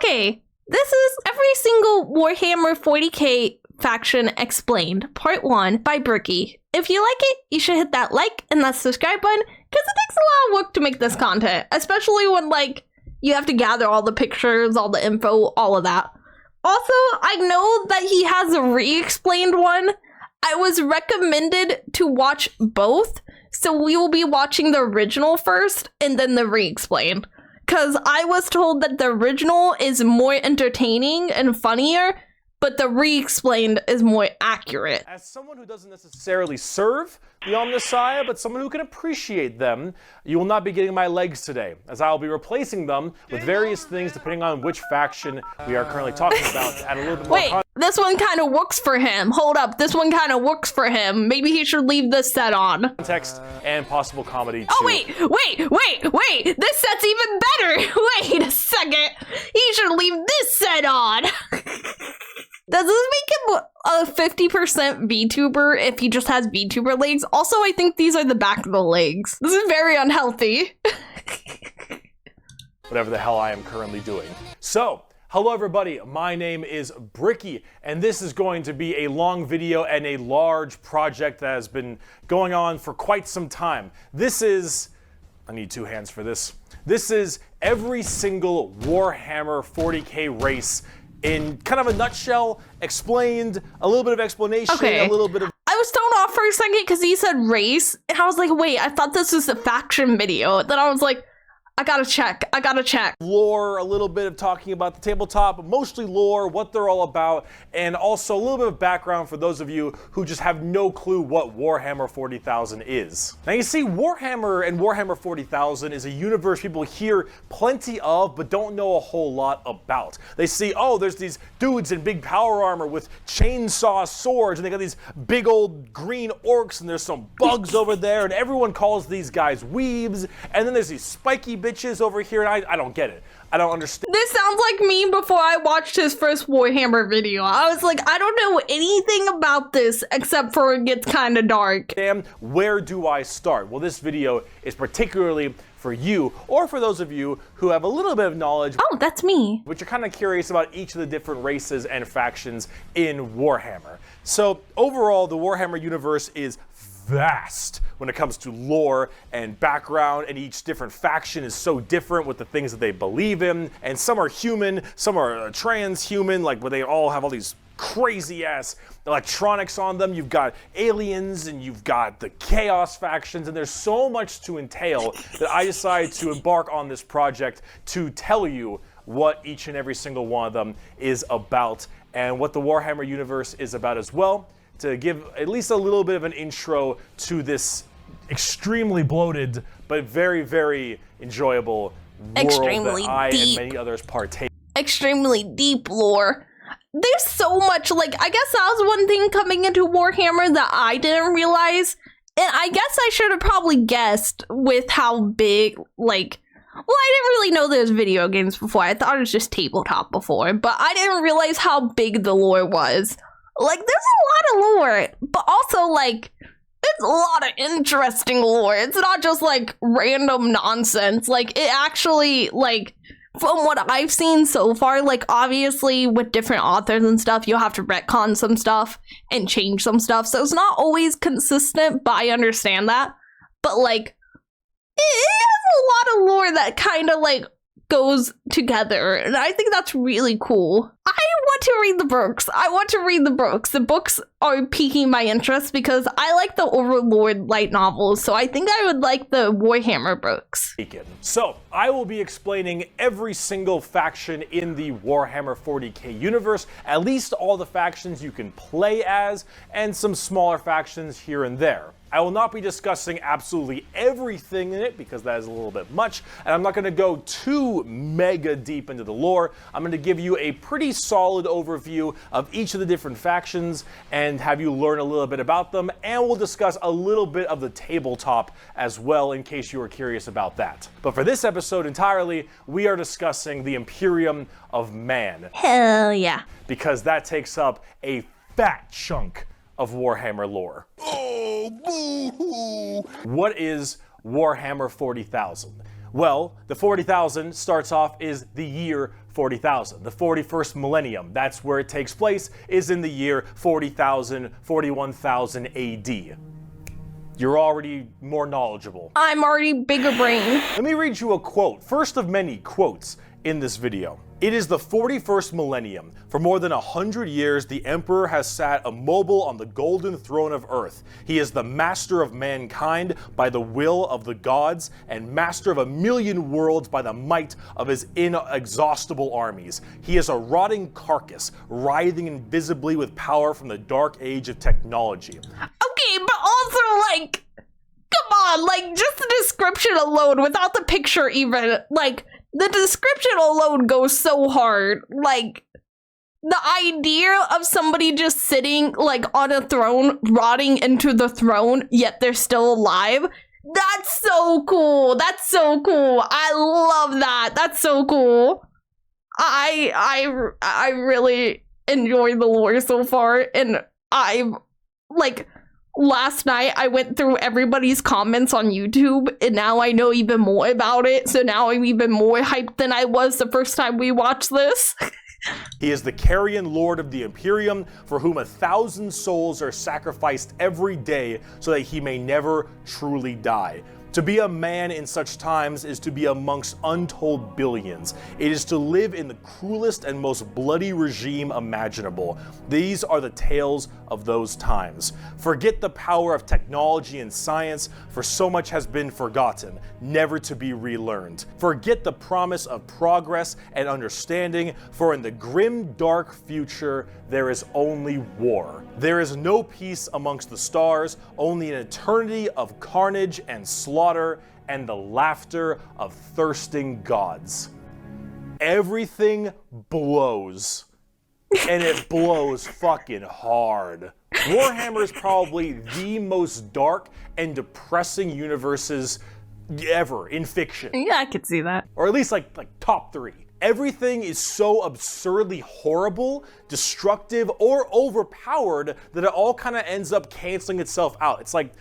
Okay, this is every single Warhammer 40k faction explained, part 1 by Bricky. If you like it, you should hit that like and that subscribe button, because it takes a lot of work to make this content, especially when, like, you have to gather all the pictures, all the info, all of that. Also, I know that he has a re-explained one. I was recommended to watch both, so we will be watching the original first and then the re-explained. Because I was told that the original is more entertaining and funnier, but the re-explained is more accurate. As someone who doesn't necessarily serve the Omnissiah, but someone who can appreciate them, you will not be getting my legs today, as I will be replacing them with various things depending on which faction we are currently talking about to add a little bit more Wait, this one kind of works for him. Hold up, this one kind of works for him. Maybe he should leave this set on. Context and possible comedy too. Oh, wait, this set's even better. Wait a second, he should leave this set on. Does this make him a 50% VTuber if he just has VTuber legs? Also, I think these are the back of the legs. This is very unhealthy. Whatever the hell I am currently doing. So, hello everybody, my name is Bricky, and this is going to be a long video and a large project that has been going on for quite some time. This is, I need 2 hands for this. This is every single Warhammer 40k race in kind of a nutshell, explained, a little bit of explanation, okay. A little bit of... I was thrown off for a second because he said race, and I was like, wait, I thought this was a faction video. Then I was like, I gotta check. Lore, a little bit of talking about the tabletop, mostly lore, what they're all about, and also a little bit of background for those of you who just have no clue what Warhammer 40,000 is. Now you see, Warhammer and Warhammer 40,000 is a universe people hear plenty of, but don't know a whole lot about. They see, oh, there's these dudes in big power armor with chainsaw swords, and they got these big old green orcs, and there's some bugs over there, and everyone calls these guys weebs, and then there's these spiky bitches over here, and I don't get it. I don't understand. This sounds like me before I watched his first Warhammer video. I was like, I don't know anything about this except for it gets kind of dark. Damn, where do I start? Well, this video is particularly for you, or for those of you who have a little bit of knowledge. Oh, that's me. But you're kind of curious about each of the different races and factions in Warhammer. So overall, the Warhammer universe is vast when it comes to lore and background, and each different faction is so different with the things that they believe in, and some are human, some are transhuman, like where they all have all these crazy ass electronics on them. You've got aliens and you've got the chaos factions, and there's so much to entail that I decided to embark on this project to tell you what each and every single one of them is about, and what the Warhammer universe is about as well, to give at least a little bit of an intro to this extremely bloated but very, very enjoyable world that I and many others partake. Extremely deep lore. There's so much, like, I guess that was one thing coming into Warhammer that I didn't realize, and I guess I should have probably guessed with how big, like, well, I didn't really know there was video games before. I thought it was just tabletop before, but I didn't realize how big the lore was. Like, there's a lot of lore, but also, like, there's a lot of interesting lore. It's not just, like, random nonsense. Like, it actually, like, from what I've seen so far, like, obviously, with different authors and stuff, you'll have to retcon some stuff and change some stuff. So it's not always consistent, but I understand that. But, like, it has a lot of lore that kind of, like, goes together, and I think that's really cool. I want to read the books. The books are piquing my interest because I like the Overlord light novels, so I think I would like the Warhammer books. So, I will be explaining every single faction in the Warhammer 40k universe, at least all the factions you can play as, and some smaller factions here and there. I will not be discussing absolutely everything in it because that is a little bit much, and I'm not going to go too mega deep into the lore. I'm going to give you a pretty solid overview of each of the different factions and have you learn a little bit about them, and we'll discuss a little bit of the tabletop as well in case you were curious about that. But for this episode entirely, we are discussing the Imperium of Man. Hell yeah. Because that takes up a fat chunk of Warhammer lore. Oh, boo-hoo! What is Warhammer 40,000? Well, the 40,000 starts off is the year 40,000. The 41st millennium, that's where it takes place, is in the year 40,000, 41,000 AD. You're already more knowledgeable. I'm already bigger brain. Let me read you a quote, first of many quotes in this video. It is the 41st millennium. For more than 100 years, the Emperor has sat immobile on the golden throne of Earth. He is the master of mankind by the will of the gods, and master of 1,000,000 worlds by the might of his inexhaustible armies. He is a rotting carcass, writhing invisibly with power from the dark age of technology. Okay, but also, like, come on, like, just the description alone, without the picture even, like, the description alone goes so hard. Like, the idea of somebody just sitting, like, on a throne, rotting into the throne, yet they're still alive, that's so cool. That's so cool. I love that. That's so cool. I really enjoy the lore so far, and I've, like, last night I went through everybody's comments on YouTube, and now I know even more about it, so now I'm even more hyped than I was the first time we watched this. He is the carrion lord of the Imperium, for whom 1,000 souls are sacrificed every day so that he may never truly die. To be a man in such times is to be amongst untold billions. It is to live in the cruelest and most bloody regime imaginable. These are the tales of those times. Forget the power of technology and science, for so much has been forgotten, never to be relearned. Forget the promise of progress and understanding, for in the grim, dark future, there is only war. There is no peace amongst the stars, only an eternity of carnage and slaughter, and the laughter of thirsting gods. Everything blows, and it blows fucking hard. Warhammer is probably the most dark and depressing universes ever in fiction. Yeah, I could see that. Or at least like top 3. Everything is so absurdly horrible, destructive, or overpowered that it all kind of ends up canceling itself out. It's like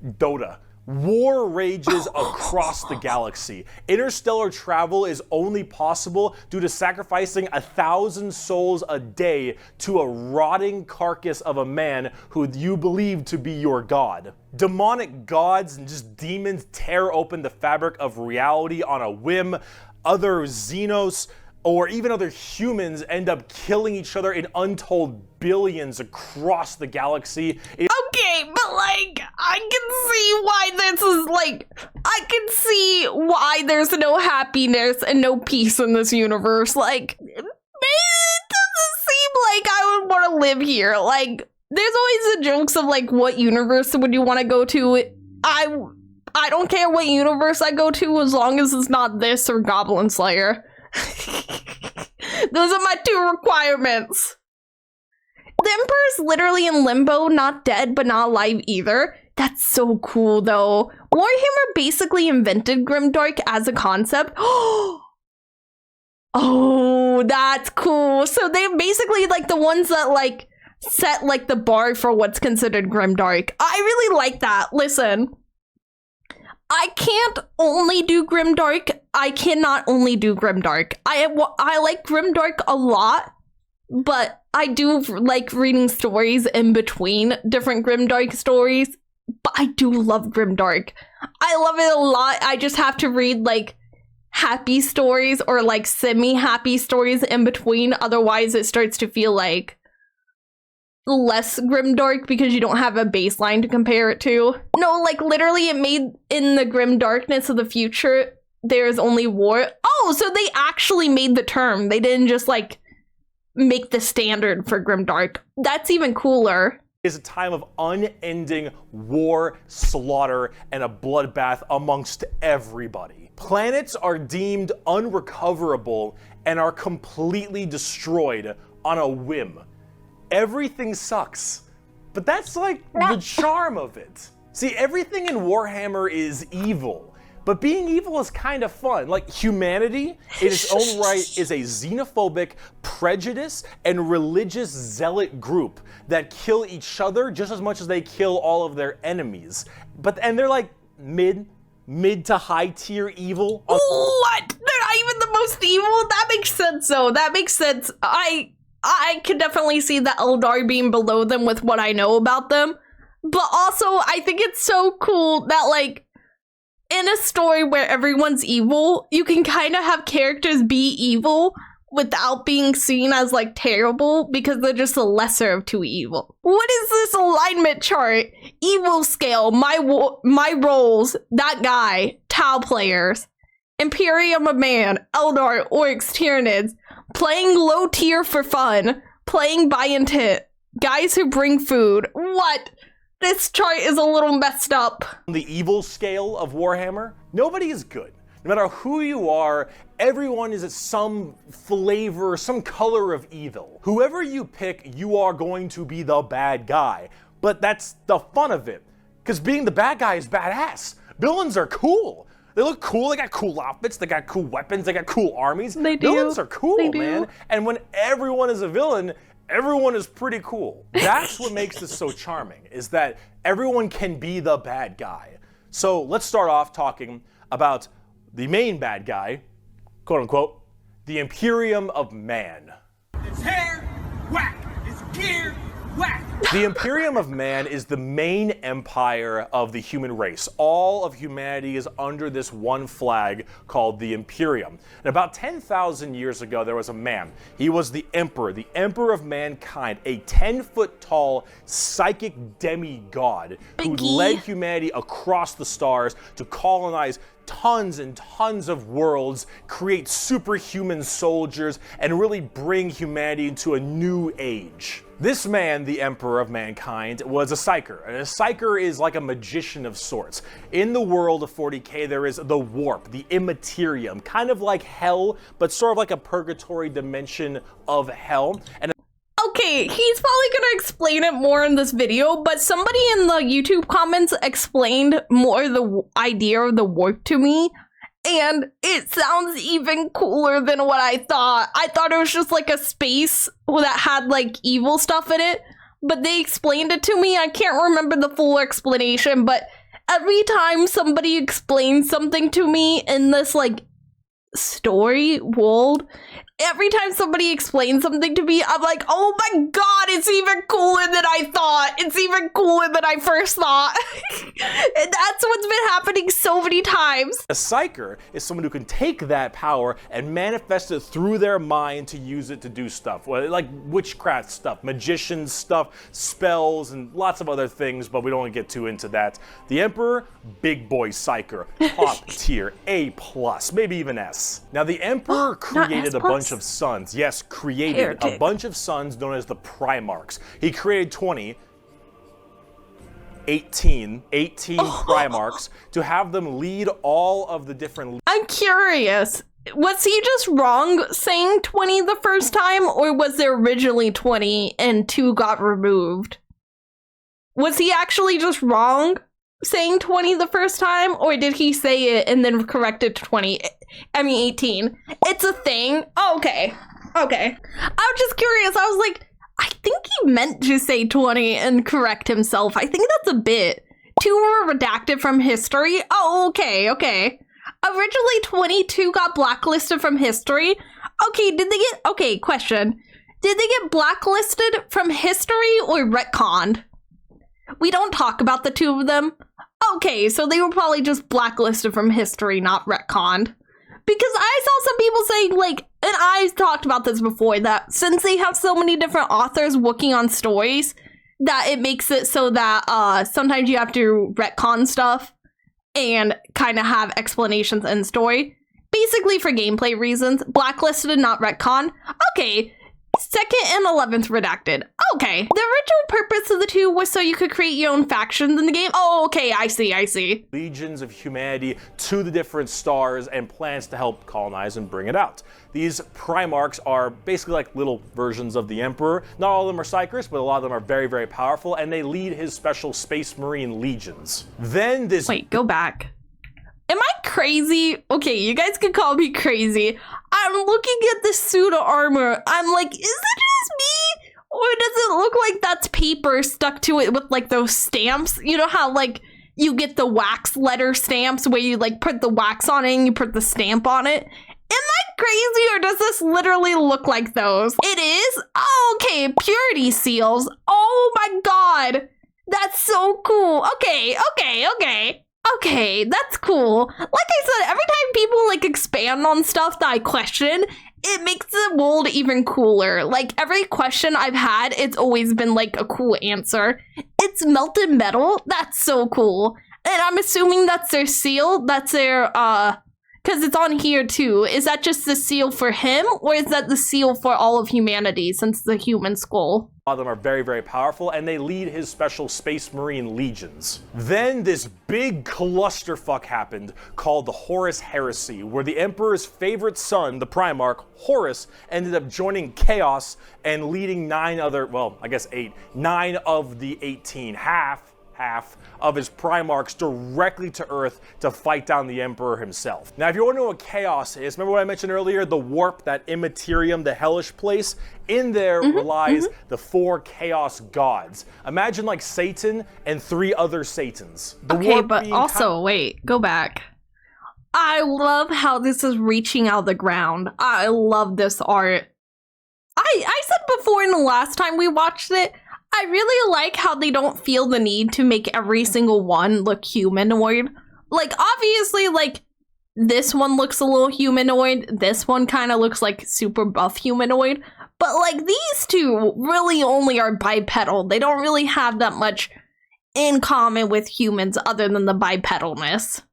Dota. War rages across the galaxy. Interstellar travel is only possible due to sacrificing 1,000 souls a day to a rotting carcass of a man who you believe to be your god. Demonic gods and just demons tear open the fabric of reality on a whim. Other Xenos or even other humans end up killing each other in untold billions across the galaxy. Okay, but like, I can see why this is like, I can see why there's no happiness and no peace in this universe. Like, it doesn't seem like I would want to live here. Like, there's always the jokes of like, what universe would you want to go to? I don't care what universe I go to as long as it's not this or Goblin Slayer. Those are my 2 requirements. The Emperor's literally in limbo, not dead, but not alive either. That's so cool, though. Warhammer basically invented Grimdark as a concept. Oh, that's cool. So they're basically like the ones that like set like the bar for what's considered Grimdark. I really like that. Listen, I can't only do Grimdark. I cannot only do Grimdark. I like Grimdark a lot, but I do like reading stories in between different Grimdark stories. But I do love Grimdark. I love it a lot. I just have to read like happy stories or like semi-happy stories in between. Otherwise, it starts to feel like less grimdark because you don't have a baseline to compare it to. No, like literally it made in the grim darkness of the future, there's only war. Oh, so they actually made the term. They didn't just like make the standard for grimdark. That's even cooler. Is a time of unending war, slaughter, and a bloodbath amongst everybody. Planets are deemed unrecoverable and are completely destroyed on a whim. Everything sucks, but that's like the charm of it. See, everything in Warhammer is evil, but being evil is kind of fun. Like humanity, in its own right, is a xenophobic, prejudice, and religious zealot group that kill each other just as much as they kill all of their enemies. And they're like mid mid to high tier evil. What? They're not even the most evil? That makes sense, though. That makes sense. I could definitely see the Eldar being below them with what I know about them. But also, I think it's so cool that, like, in a story where everyone's evil, you can kind of have characters be evil without being seen as, like, terrible because they're just the lesser of two evil. What is this alignment chart? Evil scale, my roles, that guy, Tau players, Imperium of Man, Eldar, Orcs, Tyranids, playing low tier for fun, playing by intent, guys who bring food. What? This chart is a little messed up. The evil scale of Warhammer, nobody is good. No matter who you are, everyone is some flavor, some color of evil. Whoever you pick, you are going to be the bad guy. But that's the fun of it, because being the bad guy is badass. Villains are cool. They look cool, they got cool outfits, they got cool weapons, they got cool armies. They do. Villains are cool, man. And when everyone is a villain, everyone is pretty cool. That's what makes this so charming, is that everyone can be the bad guy. So let's start off talking about the main bad guy, quote unquote, the Imperium of Man. It's hair, whack. It's gear, whack. The Imperium of Man is the main empire of the human race. All of humanity is under this one flag called the Imperium. And about 10,000 years ago, there was a man. He was the emperor of mankind, a 10-foot tall psychic demigod who led humanity across the stars to colonize tons and tons of worlds, create superhuman soldiers, and really bring humanity into a new age. This man, the Emperor of Mankind, was a psyker. And a psyker is like a magician of sorts. In the world of 40k, there is the warp, the immaterium, kind of like hell, but sort of like a purgatory dimension of hell. And okay, he's probably gonna explain it more in this video, but somebody in the YouTube comments explained more the idea of the warp to me, and it sounds even cooler than what I thought. I thought it was just like a space that had like evil stuff in it, but they explained it to me. I can't remember the full explanation, but every time somebody explains something to me in this like story world, every time somebody explains something to me, I'm like, oh my god, it's even cooler than I thought. It's even cooler than I first thought. And that's what's been happening so many times. a psyker is someone who can take that power and manifest it through their mind to use it to do stuff, like witchcraft stuff, magician stuff, spells, and lots of other things, but we don't want to get too into that. The Emperor, big boy psyker, top tier, A+, maybe even S. Now, the Emperor created a bunch of sons. Yes, created a bunch of sons known as the Primarchs. He created 18 Primarchs to have them lead all of the different... I'm curious, was he just wrong saying 20 the first time, or was there originally 20 and 2 got removed? Was he actually just wrong saying 20 the first time, or did he say it and then correct it to 18? It's a thing. Oh, okay. I was just curious. I was like, I think he meant to say 20 and correct himself. I think that's a bit. 2 were redacted from history. Oh, okay. Originally 22 got blacklisted from history. Okay, question. Did they get blacklisted from history or retconned? We don't talk about the 2 of them. Okay, so they were probably just blacklisted from history, not retconned. Because I saw some people saying, like, and I talked about this before, that since they have so many different authors working on stories, that it makes it so that sometimes you have to retcon stuff and kind of have explanations in story. Basically for gameplay reasons. Blacklisted, not retcon. Okay. 2nd and 11th redacted. Okay. The original purpose of the 2 was so you could create your own factions in the game. Oh, okay, I see. Legions of humanity to the different stars and plans to help colonize and bring it out. These Primarchs are basically like little versions of the Emperor. Not all of them are psychers, but a lot of them are very, very powerful, and they lead his special Space Marine legions. Then this... Wait, go back. Am I crazy? Okay, you guys can call me crazy. I'm looking at this suit of armor. I'm like, is it just me? Or does it look like that's paper stuck to it with like those stamps? You know how like you get the wax letter stamps where you like put the wax on it and you put the stamp on it. Am I crazy, or does this literally look like those? It is? Oh, okay, purity seals. Oh my god. That's so cool. Okay, that's cool. Like I said, every time people like expand on stuff that I question, it makes the world even cooler. Like every question I've had, it's always been like a cool answer. It's melted metal. That's so cool. And I'm assuming that's their seal. That's their because it's on here too. Is that just the seal for him, or is that the seal for all of humanity since the human skull? A lot of them are very, very powerful, and they lead his special Space Marine legions. Then this big clusterfuck happened called the Horus Heresy, where the Emperor's favorite son, the Primarch, Horus, ended up joining Chaos and leading 9 of the 18, half of his Primarchs directly to Earth to fight down the Emperor himself. Now, if you want to know what Chaos is, remember what I mentioned earlier, the warp, that Immaterium, the hellish place? In there relies the 4 Chaos gods. Imagine like Satan and 3 other Satans. The okay, but also, wait, go back. I love how this is reaching out the ground. I love this art. I said before in the last time we watched it, I really like how they don't feel the need to make every single one look humanoid. Like, obviously, like, this one looks a little humanoid. This one kind of looks like super buff humanoid. But, like, these two really only are bipedal. They don't really have that much in common with humans other than the bipedalness.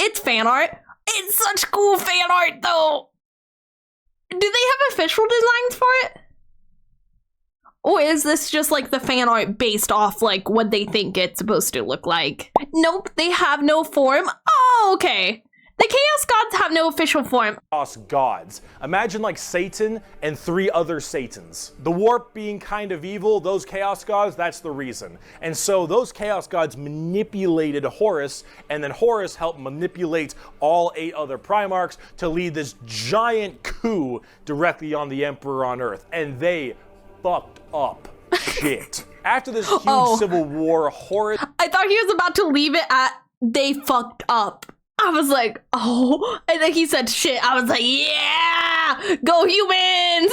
It's fan art. It's such cool fan art, though. Do they have official designs for it? Or is this just like the fan art based off like what they think it's supposed to look like? Nope, they have no form. Oh, okay. The Chaos Gods have no official form. Chaos Gods. Imagine like Satan and 3 other Satans. The warp being kind of evil, those Chaos Gods, that's the reason. And so those Chaos Gods manipulated Horus, and then Horus helped manipulate all 8 other Primarchs to lead this giant coup directly on the Emperor on Earth. And they fucked up shit. After this huge civil war, Horus... I thought he was about to leave it at, they fucked up. I was like, oh. And then he said shit. I was like, yeah! Go humans!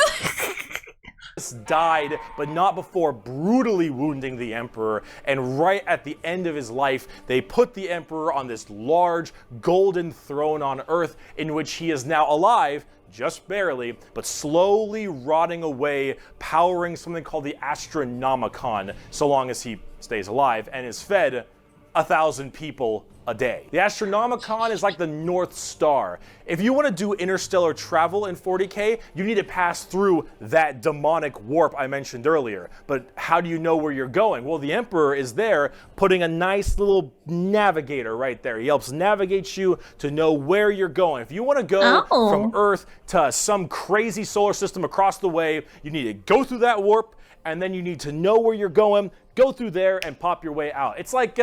died, but not before brutally wounding the Emperor, and right at the end of his life, they put the Emperor on this large golden throne on Earth, in which he is now alive, just barely, but slowly rotting away, powering something called the Astronomicon, so long as he stays alive, and is fed 1,000 people a day. The Astronomicon is like the North Star. If you want to do interstellar travel in 40k, you need to pass through that demonic warp I mentioned earlier. But how do you know where you're going? Well, the Emperor is there putting a nice little navigator right there. He helps navigate you to know where you're going. If you want to go from Earth to some crazy solar system across the way, you need to go through that warp, and then you need to know where you're going, go through there, and pop your way out. It's like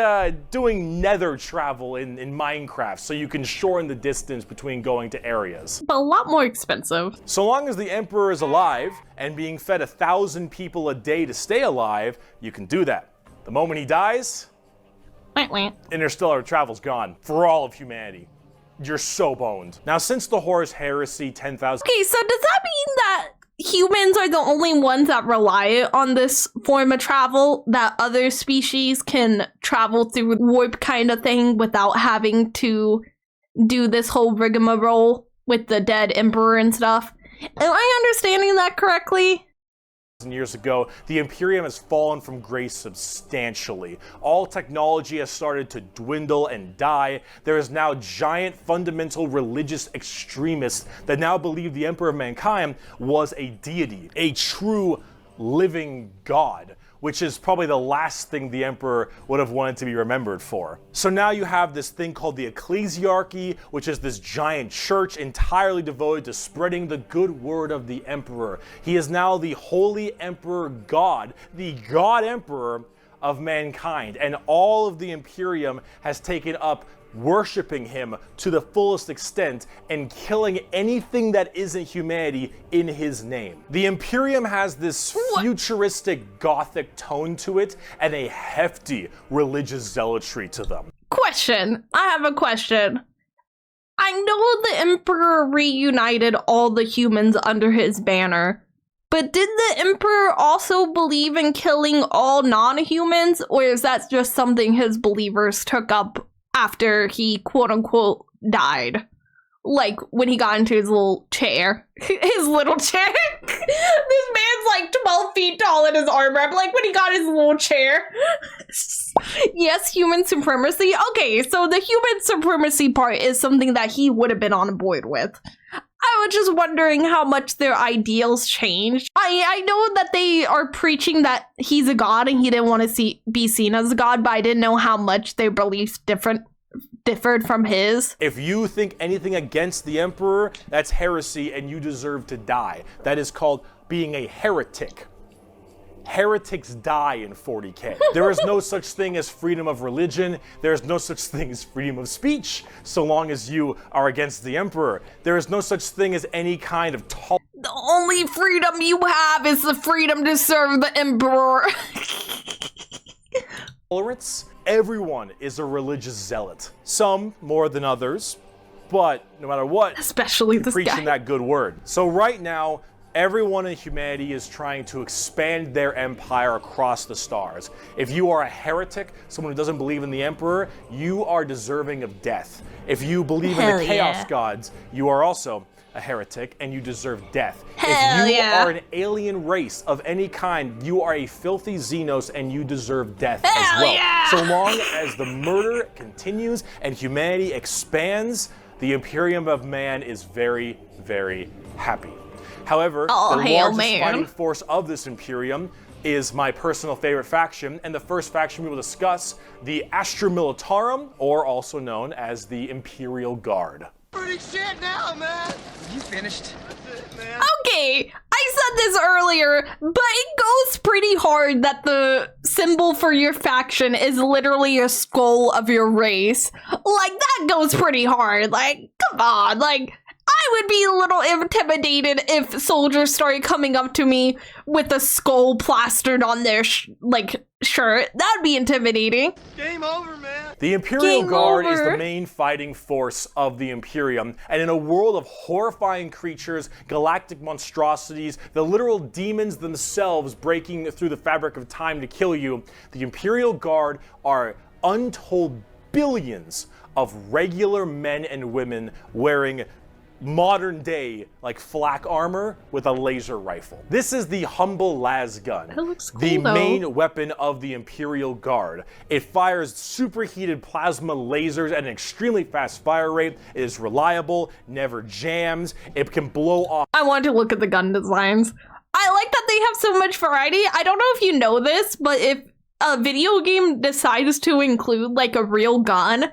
doing nether travel in Minecraft, so you can shorten the distance between going to areas. But a lot more expensive. So long as the Emperor is alive and being fed 1,000 people a day to stay alive, you can do that. The moment he dies, interstellar travel's gone for all of humanity. You're so boned. Now, since the Horus Heresy 10,000... Okay, so does that mean that humans are the only ones that rely on this form of travel, that other species can travel through warp kind of thing without having to do this whole rigmarole with the dead emperor and stuff? Am I understanding that correctly? Years ago, the Imperium has fallen from grace substantially. All technology has started to dwindle and die. There is now giant fundamental religious extremists that now believe the Emperor of Mankind was a deity, a true living god, which is probably the last thing the Emperor would have wanted to be remembered for. So now you have this thing called the Ecclesiarchy, which is this giant church entirely devoted to spreading the good word of the Emperor. He is now the Holy Emperor God, the God Emperor of mankind, and all of the Imperium has taken up worshiping him to the fullest extent and killing anything that isn't humanity in his name. The Imperium has this futuristic Gothic tone to it and a hefty religious zealotry to them. Question. I have a question. I know the Emperor reunited all the humans under his banner, but did the Emperor also believe in killing all non-humans, or is that just something his believers took up after he quote-unquote died? Like, when he got into his little chair. His little chair? This man's like 12 feet tall in his armor. I'm like, when he got his little chair. Yes, human supremacy. Okay, so the human supremacy part is something that he would have been on board with. I was just wondering how much their ideals changed. I know that they are preaching that he's a god and he didn't want to be seen as a god, but I didn't know how much their beliefs differed from his. If you think anything against the Emperor, that's heresy and you deserve to die. That is called being a heretic. Heretics die in 40k. There is no such thing as freedom of religion. There is no such thing as freedom of speech, so long as you are against the Emperor. There is no such thing as any kind of The only freedom you have is the freedom to serve the Emperor. tolerance. Everyone is a religious zealot. Some more than others, but no matter what, especially this preaching guy. that good word. So right now, everyone in humanity is trying to expand their empire across the stars. If you are a heretic, someone who doesn't believe in the Emperor, you are deserving of death. If you believe in the Chaos Gods, you are also a heretic and you deserve death. If you are an alien race of any kind, you are a filthy Xenos and you deserve death as well. So long as the murder continues and humanity expands, the Imperium of Man is very, very happy. However, the largest fighting force of this Imperium is my personal favorite faction, and the first faction we will discuss, the Astra Militarum, or also known as the Imperial Guard. Pretty shit now, man. You finished? That's it, man. Okay, I said this earlier, but it goes pretty hard that the symbol for your faction is literally a skull of your race. Like, that goes pretty hard. Like, come on, like, I would be a little intimidated if soldiers started coming up to me with a skull plastered on their shirt. That'd be intimidating. Game over, man. The Imperial Guard is the main fighting force of the Imperium, and in a world of horrifying creatures, galactic monstrosities, the literal demons themselves breaking through the fabric of time to kill you, the Imperial Guard are untold billions of regular men and women wearing modern day like flak armor with a laser rifle. This is the humble las gun, the main weapon of the Imperial Guard. It fires superheated plasma lasers at an extremely fast fire rate. It is reliable, never jams. It can blow off. I want to look at the gun designs. I like that they have so much variety. I don't know if you know this, but if a video game decides to include like a real gun,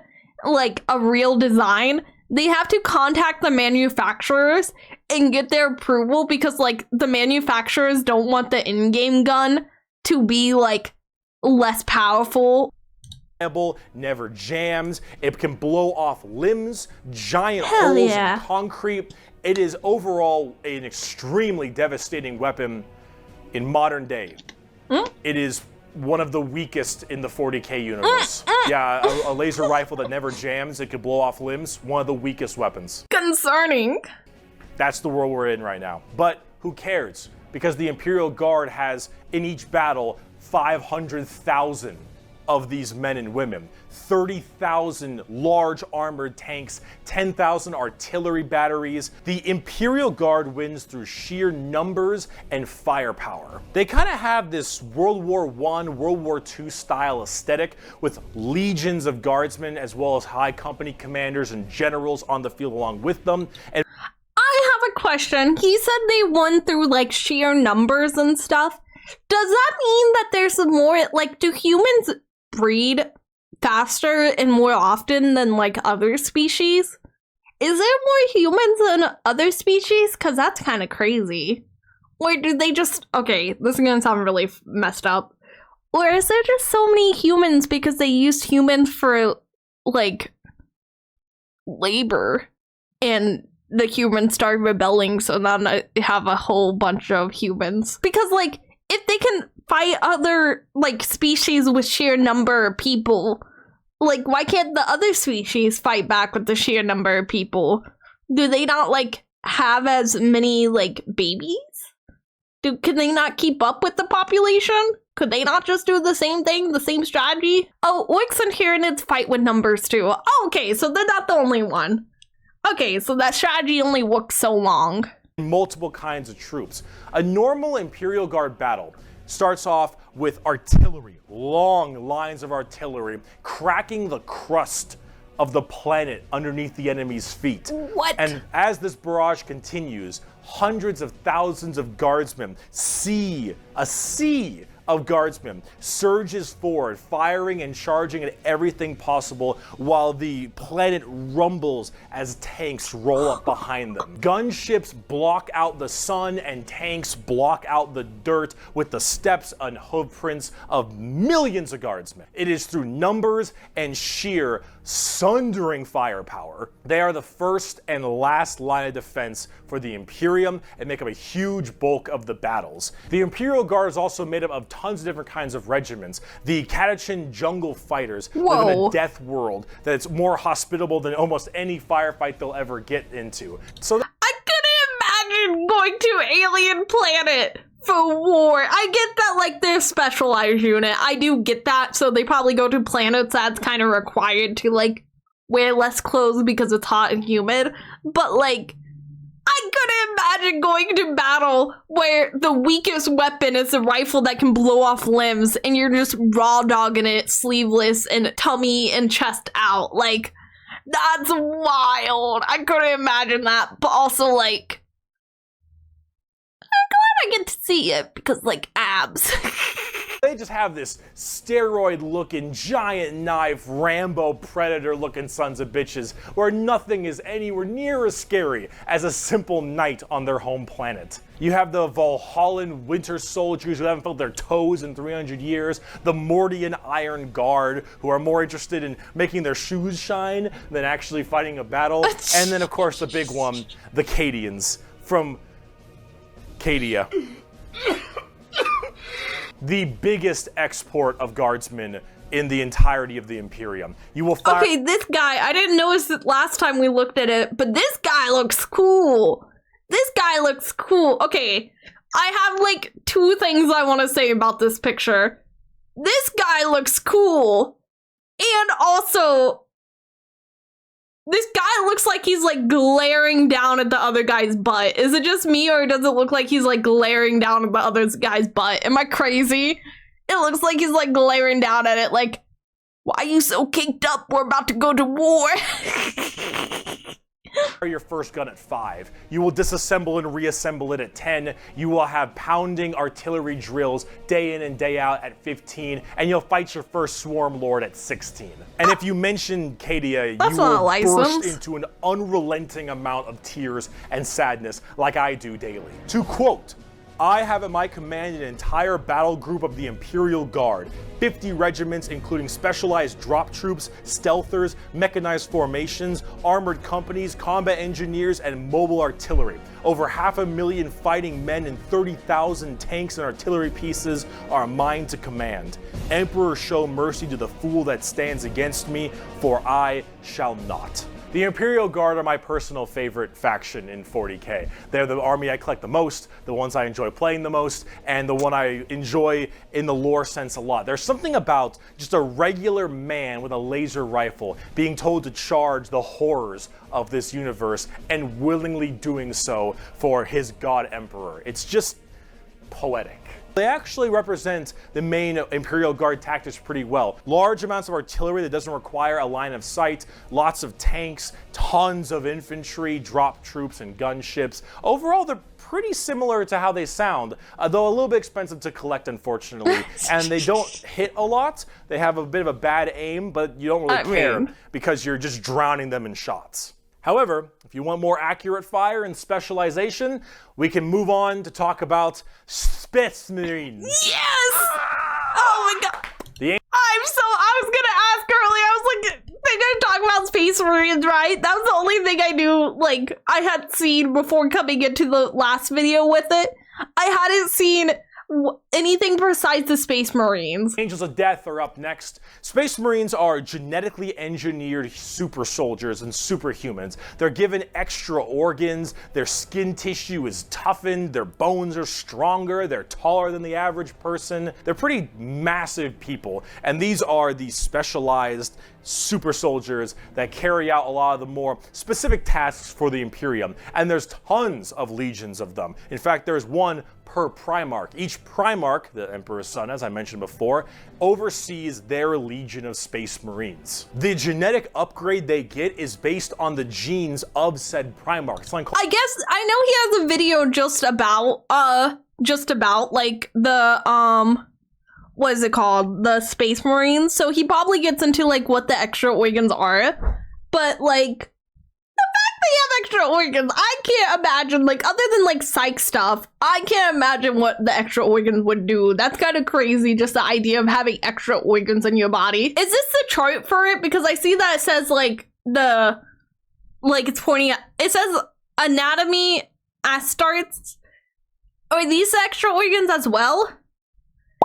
like a real design, they have to contact the manufacturers and get their approval because, like, the manufacturers don't want the in-game gun to be, like, less powerful. Never jams. It can blow off limbs, giant holes in concrete. It is overall an extremely devastating weapon in modern day. It is one of the weakest in the 40k universe. Yeah, a laser rifle that never jams, it could blow off limbs, one of the weakest weapons. Concerning. That's the world we're in right now. But who cares? Because the Imperial Guard has, in each battle, 500,000 of these men and women, 30,000 large armored tanks, 10,000 artillery batteries. The Imperial Guard wins through sheer numbers and firepower. They kind of have this World War I, World War II style aesthetic with legions of guardsmen as well as high company commanders and generals on the field along with them. And I have a question. He said they won through like sheer numbers and stuff. Does that mean that there's more, like, do humans breed faster and more often than like other species? Is there more humans than other species? Because that's kind of crazy. Or do they just, okay, this is gonna sound really messed up, or is there just so many humans because they used humans for like labor and the humans start rebelling, so now I have a whole bunch of humans. Because, like, if they can fight other, like, species with sheer number of people, like, why can't the other species fight back with the sheer number of people? Do they not, like, have as many, like, babies? Can they not keep up with the population? Could they not just do the same thing, the same strategy? Oh, orcs and Tyranids fight with numbers too. Oh, okay, so they're not the only one. Okay, so that strategy only works so long. Multiple kinds of troops. A normal Imperial Guard battle starts off with artillery, long lines of artillery, cracking the crust of the planet underneath the enemy's feet. What? And as this barrage continues, hundreds of thousands of guardsmen, a sea of guardsmen surges forward, firing and charging at everything possible while the planet rumbles as tanks roll up behind them. Gunships block out the sun and tanks block out the dirt with the steps and hoofprints of millions of guardsmen. It is through numbers and sheer sundering firepower. They are the first and last line of defense for the Imperium and make up a huge bulk of the battles. The Imperial Guard is also made up of tons of different kinds of regiments. The Catachin jungle fighters live in a death world that's more hospitable than almost any firefight they'll ever get into. So I couldn't imagine going to alien planet for war. I get that, like, they're specialized unit. I do get that, so they probably go to planets that's kind of required to, like, wear less clothes because it's hot and humid. But, like, I couldn't imagine going to battle where the weakest weapon is a rifle that can blow off limbs and you're just raw dogging it, sleeveless and tummy and chest out. Like, that's wild. I couldn't imagine that. But also, like, I'm glad I get to see it because, like, abs. they just have this steroid-looking, giant knife, Rambo Predator-looking sons of bitches, where nothing is anywhere near as scary as a simple night on their home planet. You have the Valhallan Winter Soldiers who haven't felt their toes in 300 years, the Mordian Iron Guard who are more interested in making their shoes shine than actually fighting a battle, and then of course the big one, the Cadians from Cadia. The biggest export of guardsmen in the entirety of the Imperium. You will find— Okay, this guy, I didn't notice it last time we looked at it, but this guy looks cool. This guy looks cool. Okay, I have like two things I want to say about this picture. This guy looks cool. And also, this guy looks like he's like glaring down at the other guy's butt. Is it just me, or does it look like he's like glaring down at the other guy's butt? Am I crazy? It looks like he's like glaring down at it like, why are you so caked up? We're about to go to war. your first gun at 5. You will disassemble and reassemble it at 10. You will have pounding artillery drills day in and day out at 15. And you'll fight your first swarm lord at 16. And if you mention Cadia, you will burst into an unrelenting amount of tears and sadness like I do daily. To quote, I have at my command an entire battle group of the Imperial Guard, 50 regiments including specialized drop troops, stealthers, mechanized formations, armored companies, combat engineers, and mobile artillery. Over 500,000 fighting men and 30,000 tanks and artillery pieces are mine to command. Emperor, show mercy to the fool that stands against me, for I shall not. The Imperial Guard are my personal favorite faction in 40k. They're the army I collect the most, the ones I enjoy playing the most, and the one I enjoy in the lore sense a lot. There's something about just a regular man with a laser rifle being told to charge the horrors of this universe and willingly doing so for his god emperor. It's just poetic. They actually represent the main Imperial Guard tactics pretty well. Large amounts of artillery that doesn't require a line of sight, lots of tanks, tons of infantry, drop troops, and gunships. Overall, they're pretty similar to how they sound, though a little bit expensive to collect, unfortunately. And they don't hit a lot. They have a bit of a bad aim, but you don't really care because you're just drowning them in shots. However, if you want more accurate fire and specialization, we can move on to talk about Spetsmarines. Yes! Oh my god! I was gonna ask earlier, I was like, they're gonna talk about Space Marines, right? That was the only thing I knew, like, I had seen before coming into the last video with it. I hadn't seen anything besides the Space Marines. Angels of Death are up next. Space Marines are genetically engineered super soldiers and superhumans. They're given extra organs, their skin tissue is toughened, their bones are stronger, they're taller than the average person. They're pretty massive people, and these are the specialized super soldiers that carry out a lot of the more specific tasks for the Imperium, and there's tons of legions of them. In fact, there's one per Primarch. Each Primarch, the Emperor's son, as I mentioned before, oversees their legion of Space Marines. The genetic upgrade they get is based on the genes of said Primarch. I guess I know he has a video just about like the what is it called? The Space Marines. So he probably gets into like what the extra organs are, but like they have extra organs. I can't imagine, like, other than like psych stuff, I can't imagine what the extra organs would do. That's kind of crazy, just the idea of having extra organs in your body. Is this the chart for it? Because I see that it says like it's pointing at, it says anatomy Astartes. Are these extra organs as well?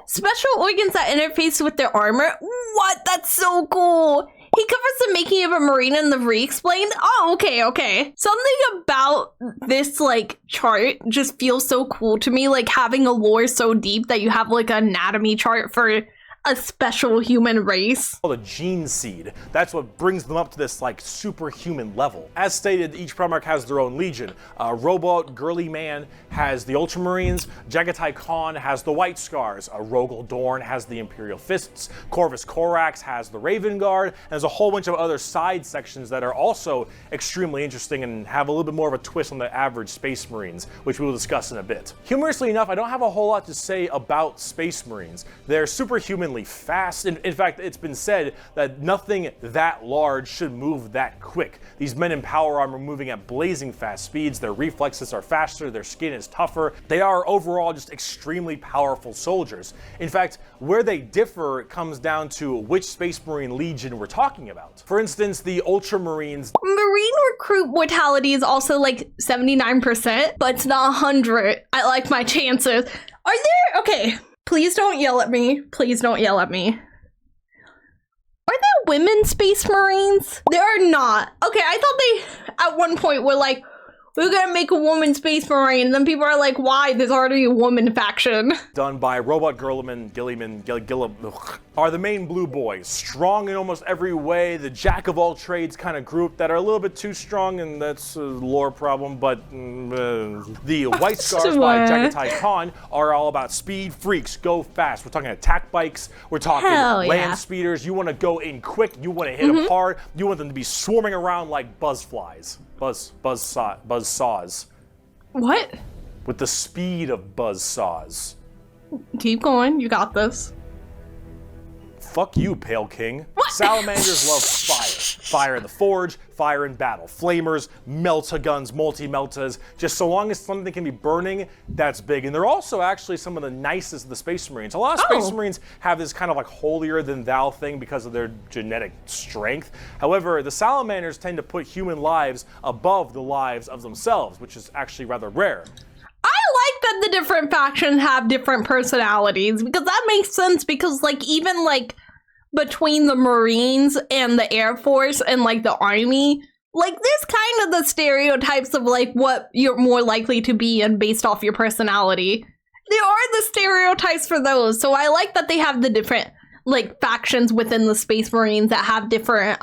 Special organs that interface with their armor? What? That's so cool. He covers the making of a Marine in the re-explained. Oh, okay. Something about this, like, chart just feels so cool to me, like, having a lore so deep that you have, like, an anatomy chart for a special human race. The gene seed. That's what brings them up to this like superhuman level. As stated, each Primarch has their own legion. Robot Girly Man has the Ultramarines. Jagatai Khan has the White Scars. Rogel Dorn has the Imperial Fists. Corvus Corax has the Raven Guard. And there's a whole bunch of other side sections that are also extremely interesting and have a little bit more of a twist on the average Space Marines, which we will discuss in a bit. Humorously enough, I don't have a whole lot to say about Space Marines. They're superhumanly fast. In fact, it's been said that nothing that large should move that quick. These men in power armor moving at blazing fast speeds, their reflexes are faster, their skin is tougher. They are overall just extremely powerful soldiers. In fact, where they differ comes down to which Space Marine Legion we're talking about. For instance, the Ultramarines. Marine recruit mortality is also like 79%, but it's not 100. I like my chances. Are there, okay. Please don't yell at me. Please don't yell at me. Are there women Space Marines? There are not. Okay, I thought they, at one point, were like, we're gonna make a woman Space Marine. And then people are like, why? There's already a woman faction. Done by Robot Gilliman, are the main blue boys. Strong in almost every way, the jack of all trades kind of group that are a little bit too strong, and that's a lore problem, but the White Scars by Jagatai Khan are all about speed freaks, go fast. We're talking attack bikes, we're talking land speeders. You want to go in quick, you want to hit them hard, you want them to be swarming around like buzzflies. Buzz saws. What? With the speed of buzz saws. Keep going, you got this. Fuck you, Pale King. What? Salamanders love fire. Fire in the forge, fire in battle. Flamers, melta-guns, multi-meltas. Just so long as something can be burning, that's big. And they're also actually some of the nicest of the Space Marines. A lot of Space Marines have this kind of like holier-than-thou thing because of their genetic strength. However, the Salamanders tend to put human lives above the lives of themselves, which is actually rather rare. I like that the different factions have different personalities, because that makes sense, because like even like between the Marines and the Air Force and like the Army, like there's kind of the stereotypes of like what you're more likely to be and based off your personality. There are the stereotypes for those, so I like that they have the different like factions within the Space Marines that have different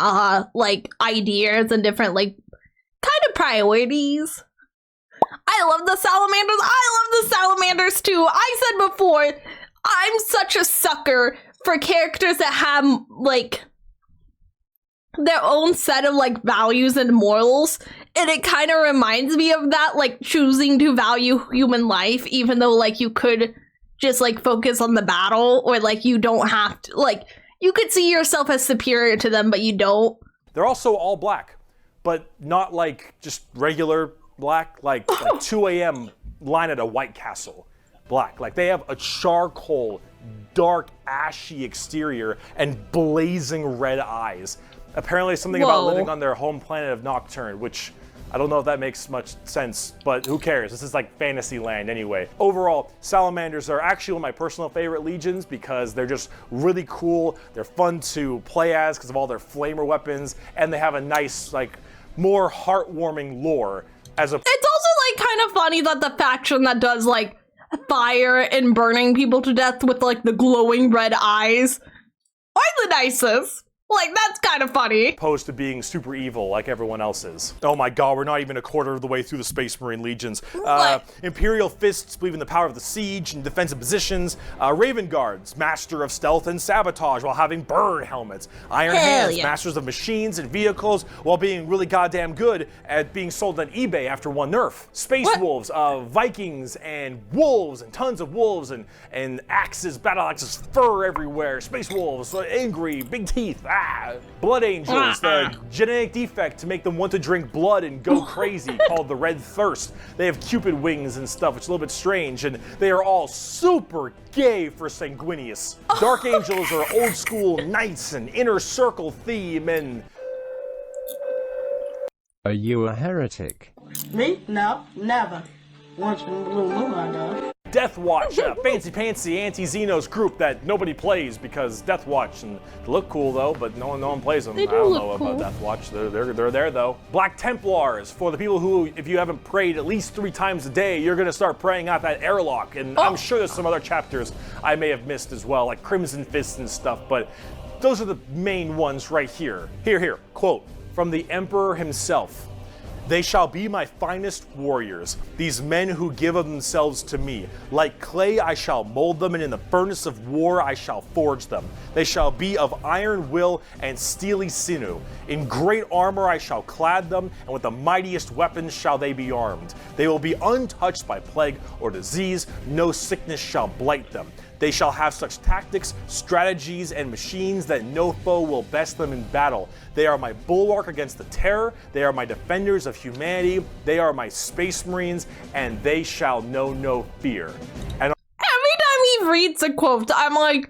like ideas and different like kind of priorities. I love the Salamanders. I love the Salamanders too. I said before, I'm such a sucker for characters that have like their own set of like values and morals, and it kind of reminds me of that, like choosing to value human life even though like you could just like focus on the battle, or like you don't have to, like you could see yourself as superior to them but you don't. They're also all black, but not like just regular black, like 2 a.m. line at a White Castle black. Like they have a charcoal, dark, ashy exterior and blazing red eyes. Apparently something about Whoa. living on their home planet of Nocturne, which I don't know if that makes much sense, but who cares? This is like fantasy land anyway. Overall, salamanders are actually one of my personal favorite legions because they're just really cool. They're fun to play as because of all their flamer weapons, and they have a nice, like, more heartwarming lore as a. It's also like kind of funny that the faction that does like fire and burning people to death with like the glowing red eyes are the nicest. Like, that's kind of funny. Opposed to being super evil like everyone else is. Oh my god, we're not even a quarter of the way through the Space Marine Legions. Imperial Fists believe in the power of the siege and defensive positions. Raven Guards, master of stealth and sabotage while having bird helmets. Iron Hands, masters of machines and vehicles while being really goddamn good at being sold on eBay after one nerf. Space Wolves, Vikings and wolves and tons of wolves and axes, battle axes, fur everywhere. Space Wolves, angry, big teeth. Blood Angels, the genetic defect to make them want to drink blood and go crazy, called the Red Thirst. They have Cupid wings and stuff, which is a little bit strange, and they are all super gay for Sanguinius. Dark Angels are old school knights and inner circle theme and... Are you a heretic? Me? No, never. Once from Blue Moon, I know. Death Watch, a fancy-pantsy anti-Xenos group that nobody plays because Death Watch, and they look cool though, but no one plays them. They do I don't look know cool. about Death Watch. They're there though. Black Templars, for the people who, if you haven't prayed at least 3 times a day, you're gonna start praying out that airlock. And I'm sure there's some other chapters I may have missed as well, like Crimson Fists and stuff, but those are the main ones right here. Here, quote from the Emperor himself. They shall be my finest warriors, these men who give of themselves to me. Like clay I shall mold them, and in the furnace of war I shall forge them. They shall be of iron will and steely sinew. In great armor I shall clad them, and with the mightiest weapons shall they be armed. They will be untouched by plague or disease, no sickness shall blight them. They shall have such tactics, strategies, and machines that no foe will best them in battle. They are my bulwark against the terror. They are my defenders of humanity. They are my space marines, and they shall know no fear. And Every time he reads a quote, I'm like,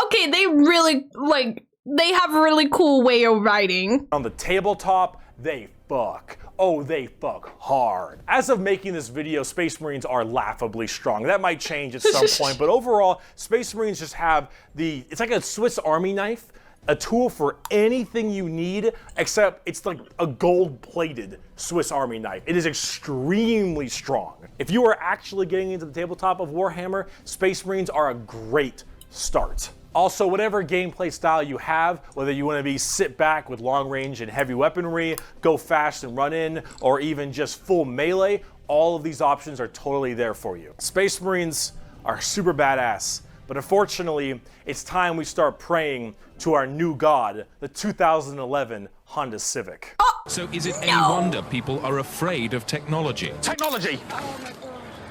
okay, they really, like, they have a really cool way of writing. on the tabletop, they fuck. Oh, they fuck hard. As of making this video, Space Marines are laughably strong. That might change at some point, but overall, Space Marines just have it's like a Swiss Army knife, a tool for anything you need, except it's like a gold-plated Swiss Army knife. It is extremely strong. If you are actually getting into the tabletop of Warhammer, Space Marines are a great start. Also, whatever gameplay style you have, whether you want to be sit back with long range and heavy weaponry, go fast and run in, or even just full melee, all of these options are totally there for you. Space Marines are super badass, but unfortunately, it's time we start praying to our new god, the 2011 Honda Civic. So is it any wonder people are afraid of technology? Technology!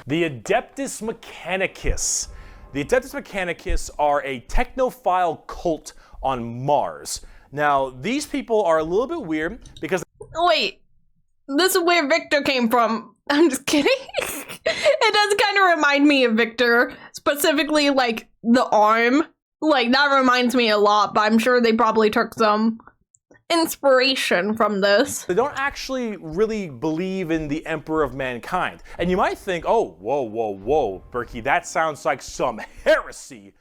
The Adeptus Mechanicus. The Adeptus Mechanicus are a technophile cult on Mars. Now, these people are a little bit weird because... Wait, this is where Victor came from. I'm just kidding. It does kind of remind me of Victor, specifically like the arm. Like, that reminds me a lot, but I'm sure they probably took some inspiration from this. They don't actually really believe in the Emperor of Mankind. And you might think, oh, whoa, Berkey, that sounds like some heresy.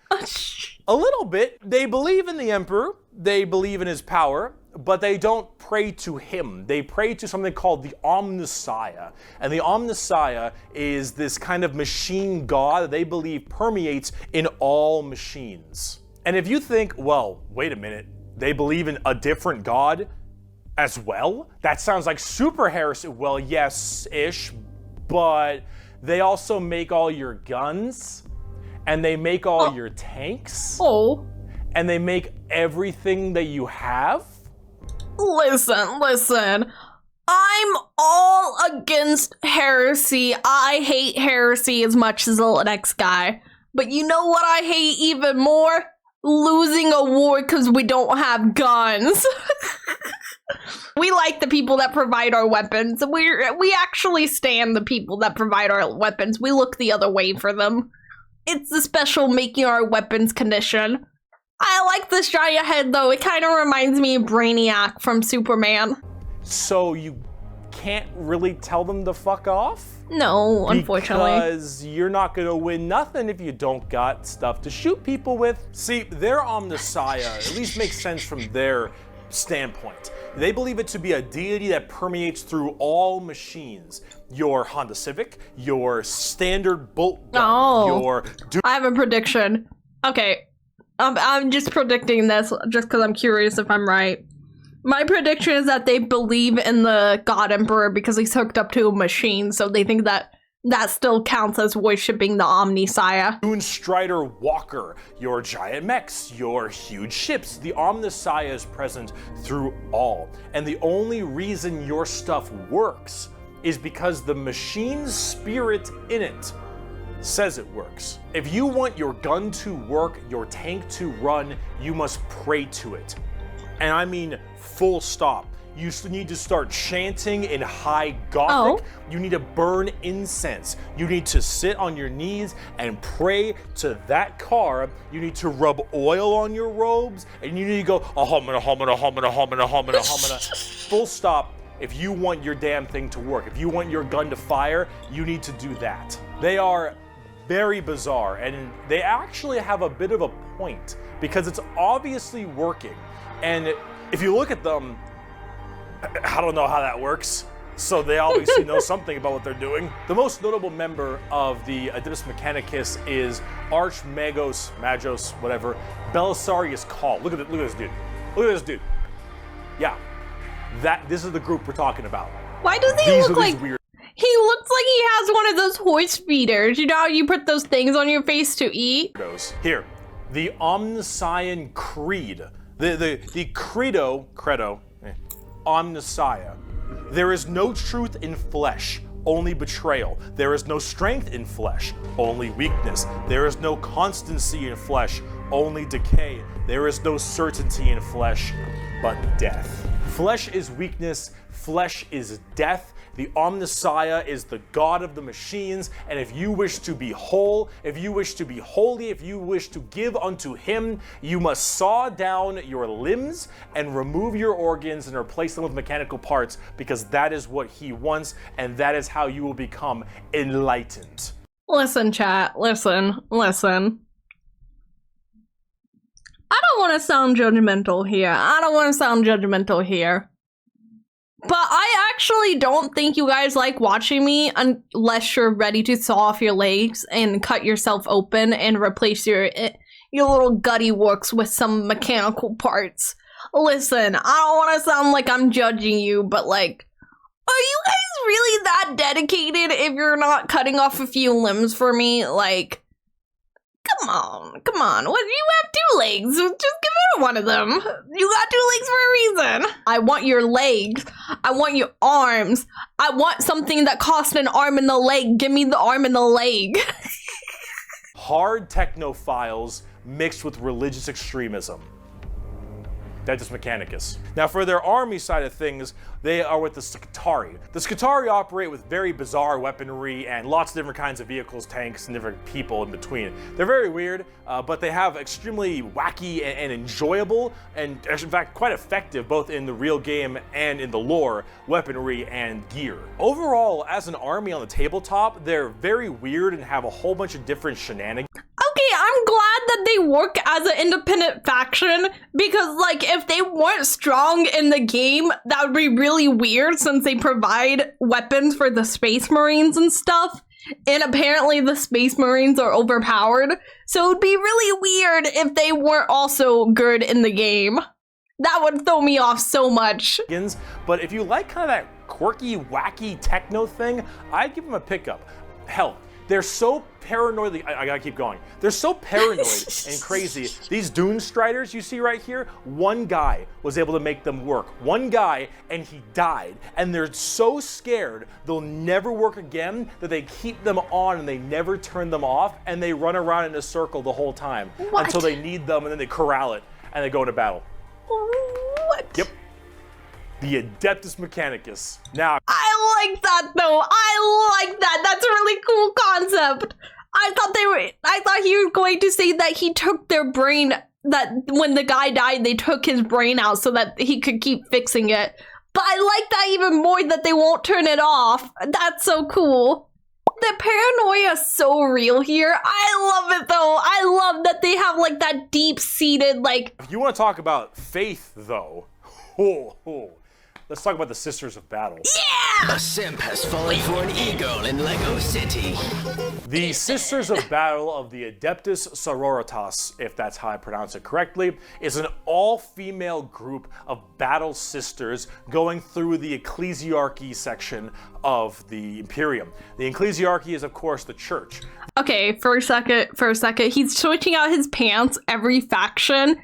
A little bit. They believe in the Emperor, they believe in his power, but they don't pray to him. They pray to something called the Omnissiah. And the Omnissiah is this kind of machine god that they believe permeates in all machines. And if you think, well, wait a minute, they believe in a different god as well? That sounds like super heresy. Well, yes-ish, but they also make all your guns, and they make all your tanks, and they make everything that you have? Listen. I'm all against heresy. I hate heresy as much as the next guy. But you know what I hate even more? Losing a war because we don't have guns. We like the people that provide our weapons. We actually stand the people that provide our weapons. We look the other way for them. It's the special making our weapons condition. I like this giant head though. It kind of reminds me of Brainiac from Superman. So you can't really tell them to fuck off? No, unfortunately. Because you're not gonna win nothing if you don't got stuff to shoot people with. See, their Omnissiah at least makes sense from their standpoint. They believe it to be a deity that permeates through all machines. Your Honda Civic, your standard bolt gun, your... I have a prediction. Okay, I'm just predicting this just because I'm curious if I'm right. My prediction is that they believe in the God Emperor because he's hooked up to a machine, so they think that that still counts as worshipping the Omnissiah. Dune Strider Walker, your giant mechs, your huge ships. The Omnissiah is present through all. And the only reason your stuff works is because the machine's spirit in it says it works. If you want your gun to work, your tank to run, you must pray to it. And I mean full stop. You need to start chanting in high Gothic. You need to burn incense. You need to sit on your knees and pray to that car. You need to rub oil on your robes, and you need to go ahomina, homina, homina, homina, homina, homina. Full stop. If you want your damn thing to work, if you want your gun to fire, you need to do that. They are very bizarre, and they actually have a bit of a point because it's obviously working. And if you look at them, I don't know how that works. So they obviously know something about what they're doing. The most notable member of the Adeptus Mechanicus is Archmagos, whatever, Belisarius Call. Look at this dude. Look at this dude. Yeah, this is the group we're talking about. Why does he look like... Weird... He looks like he has one of those horse feeders. You know how you put those things on your face to eat? Here, the Omnissian Creed. The credo, Omnissiah. There is no truth in flesh, only betrayal. There is no strength in flesh, only weakness. There is no constancy in flesh, only decay. There is no certainty in flesh, but death. Flesh is weakness, flesh is death. The Omnissiah is the god of the machines, and if you wish to be whole, if you wish to be holy, if you wish to give unto him, you must saw down your limbs and remove your organs and replace them with mechanical parts, because that is what he wants, and that is how you will become enlightened. Listen, chat, listen. I don't want to sound judgmental here. But I actually don't think you guys like watching me unless you're ready to saw off your legs and cut yourself open and replace your little gutty works with some mechanical parts. Listen, I don't want to sound like I'm judging you, but like, are you guys really that dedicated if you're not cutting off a few limbs for me? Like, come on. What, you have 2 legs. Just give me one of them. You got 2 legs for a reason. I want your legs. I want your arms. I want something that costs an arm and the leg. Give me the arm and the leg. Hard technophiles mixed with religious extremism. Adeptus Mechanicus. Now for their army side of things, they are with the Scutari. The Scutari operate with very bizarre weaponry and lots of different kinds of vehicles, tanks, and different people in between. They're very weird, but they have extremely wacky and enjoyable, and in fact quite effective both in the real game and in the lore, weaponry and gear. Overall, as an army on the tabletop, they're very weird and have a whole bunch of different shenanigans. Okay, I'm glad that they work as an independent faction, because like if they weren't strong in the game, that would be really weird since they provide weapons for the Space Marines and stuff, and apparently the Space Marines are overpowered, so it would be really weird if they weren't also good in the game. That would throw me off so much. But if you like kind of that quirky, wacky techno thing, I'd give them a pickup. Hell, they're so paranoid. I gotta keep going. They're so paranoid and crazy. These Dune Striders you see right here, one guy was able to make them work. One guy, and he died. And they're so scared they'll never work again that they keep them on and they never turn them off, and they run around in a circle the whole time until they need them, and then they corral it and they go into battle. What? Yep. The Adeptus Mechanicus. Now, I like that though. I like that. That's a really cool concept. I thought he was going to say that he took their brain that when the guy died, they took his brain out so that he could keep fixing it. But I like that even more that they won't turn it off. That's so cool. The paranoia is so real here. I love it though. I love that they have like that deep-seated like. If you want to talk about faith though, let's talk about the Sisters of Battle. Yeah! A simp has fallen for an e-girl in Lego City. The Sisters of Battle of the Adeptus Sororitas, if that's how I pronounce it correctly, is an all-female group of battle sisters going through the ecclesiarchy section of the Imperium. The ecclesiarchy is, of course, the church. Okay, for a second, he's switching out his pants every faction.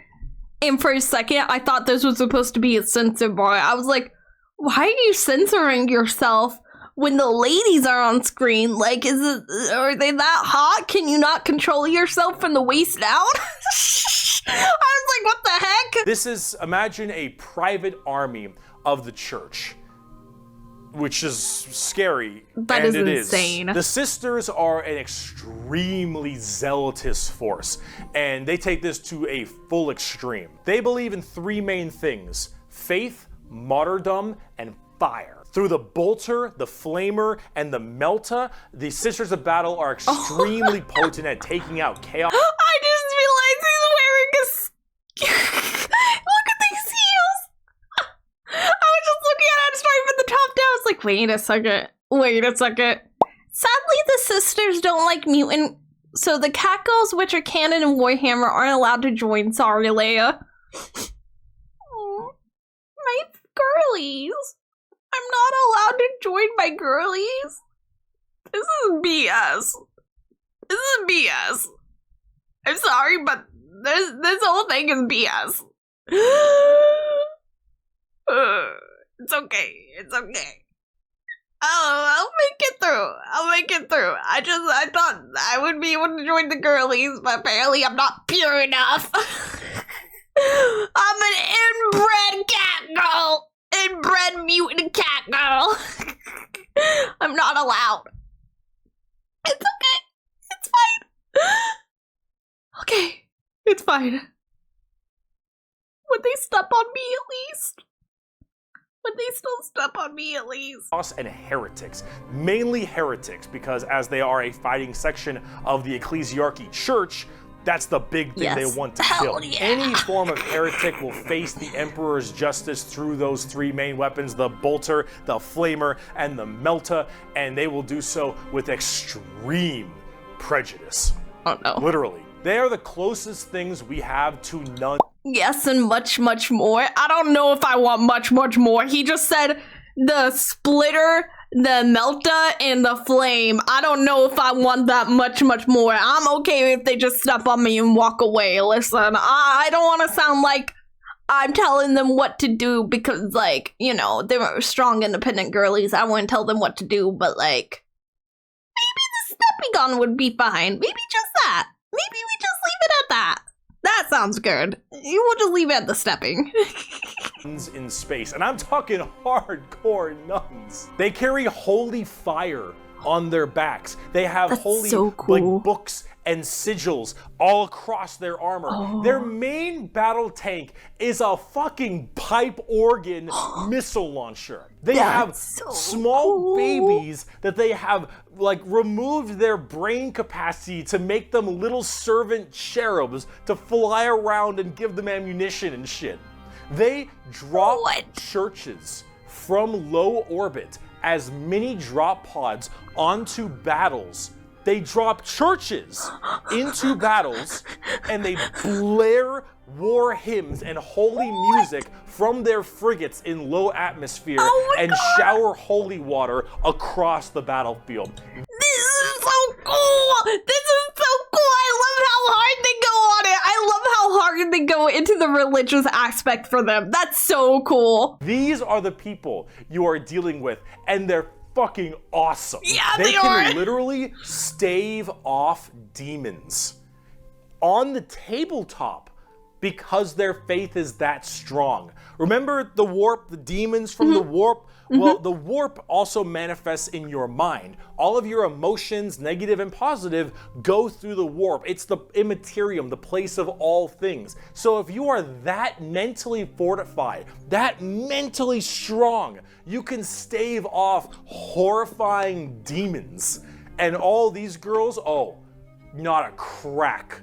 And for a second, I thought this was supposed to be a censor bar. I was like, why are you censoring yourself when the ladies are on screen? Like, are they that hot? Can you not control yourself from the waist down? I was like, what the heck? This is, imagine a private army of the church, which is scary. That and is it insane. The sisters are an extremely zealotous force, and they take this to a full extreme. They believe in three main things: faith, martyrdom, and fire. Through the bolter, the flamer, and the melta, the Sisters of Battle are extremely potent at taking out chaos. I just realized he's wearing a... Look at these heels! I was just looking at it starting from the top down. I was like, wait a second. Sadly, the sisters don't like mutant, so the cat girls, which are canon in Warhammer, aren't allowed to join. Sorry, Laya. My girlies. I'm not allowed to join my girlies. This is BS. I'm sorry, but this whole thing is BS. It's okay. Oh, I'll make it through. I thought I would be able to join the girlies, but apparently I'm not pure enough. I'm an inbred cat girl. Inbred mutant cat girl. I'm not allowed. It's okay. It's fine. Okay. It's fine. Would they step on me at least? Would they still step on me at least? And heretics, mainly heretics, because as they are a fighting section of the ecclesiarchy church, that's the big thing they want to kill. Yeah. Any form of heretic will face the Emperor's justice through those three main weapons: the bolter, the flamer, and the melta, and they will do so with extreme prejudice. Oh no. Literally. They are the closest things we have to none. Yes, and much, much more. I don't know if I want much, much more. He just said the splitter, the melta, and the flame. I don't know if I want that much, much more. I'm okay if they just step on me and walk away. Listen, I don't want to sound like I'm telling them what to do because, like, you know, they're strong, independent girlies. I wouldn't tell them what to do, but, like, maybe the stepping on would be fine. Maybe just that. Maybe we just leave it at that. That sounds good. We'll just leave it at the stepping. In space, and I'm talking hardcore nuns. They carry holy fire on their backs. They have holy like books and sigils all across their armor. Their main battle tank is a fucking pipe organ missile launcher. They have small babies that they have like removed their brain capacity to make them little servant cherubs to fly around and give them ammunition and shit. They drop churches from low orbit as mini drop pods onto battles. They drop churches into battles and they blare war hymns and holy music from their frigates in low atmosphere and shower holy water across the battlefield. This is so cool! I love how hard they go on it! I love how hard they go into the religious aspect for them. That's so cool. These are the people you are dealing with, and they're fucking awesome. Yeah, they are. can literally stave off demons. On the tabletop, because their faith is that strong. Remember the warp, the demons from the warp? Well, the warp also manifests in your mind. All of your emotions, negative and positive, go through the warp. It's the immaterium, the place of all things. So if you are that mentally fortified, that mentally strong, you can stave off horrifying demons. And all these girls, oh, not a crack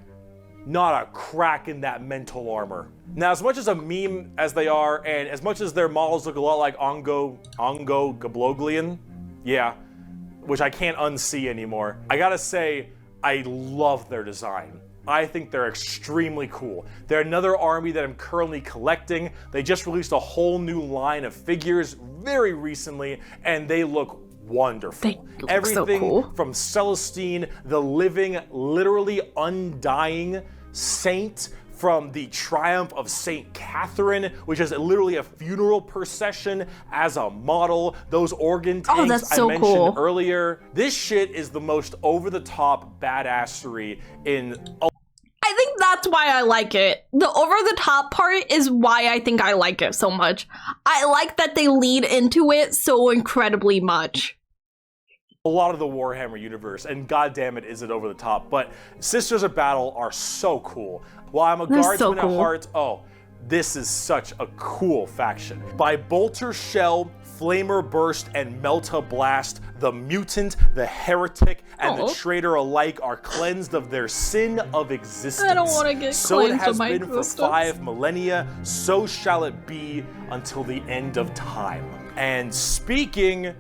in that mental armor. Now, as much as a meme as they are, and as much as their models look a lot like Ongo Gabloglian, yeah, which I can't unsee anymore, I gotta say, I love their design. I think they're extremely cool. They're another army that I'm currently collecting. They just released a whole new line of figures very recently, and they look wonderful. They look Everything so cool. from Celestine, the living, literally undying saint, from the triumph of Saint Catherine, which is literally a funeral procession as a model. Those organ tanks that's so I mentioned cool. earlier. This shit is the most over-the-top badassery in I think that's why I like it. The over-the-top part is why I think I like it so much. I like that they lead into it so incredibly much. a lot of the Warhammer universe, and goddamn it, is it over the top. But Sisters of Battle are so cool. While I'm a They're guardsman so cool. at heart, oh, this is such a cool faction. By Bolter Shell, Flamer Burst, and Melta Blast, the mutant, the heretic, and the traitor alike are cleansed of their sin of existence. I don't want to get So it cleansed has of my been for existence. 5 millennia, so shall it be until the end of time. And speaking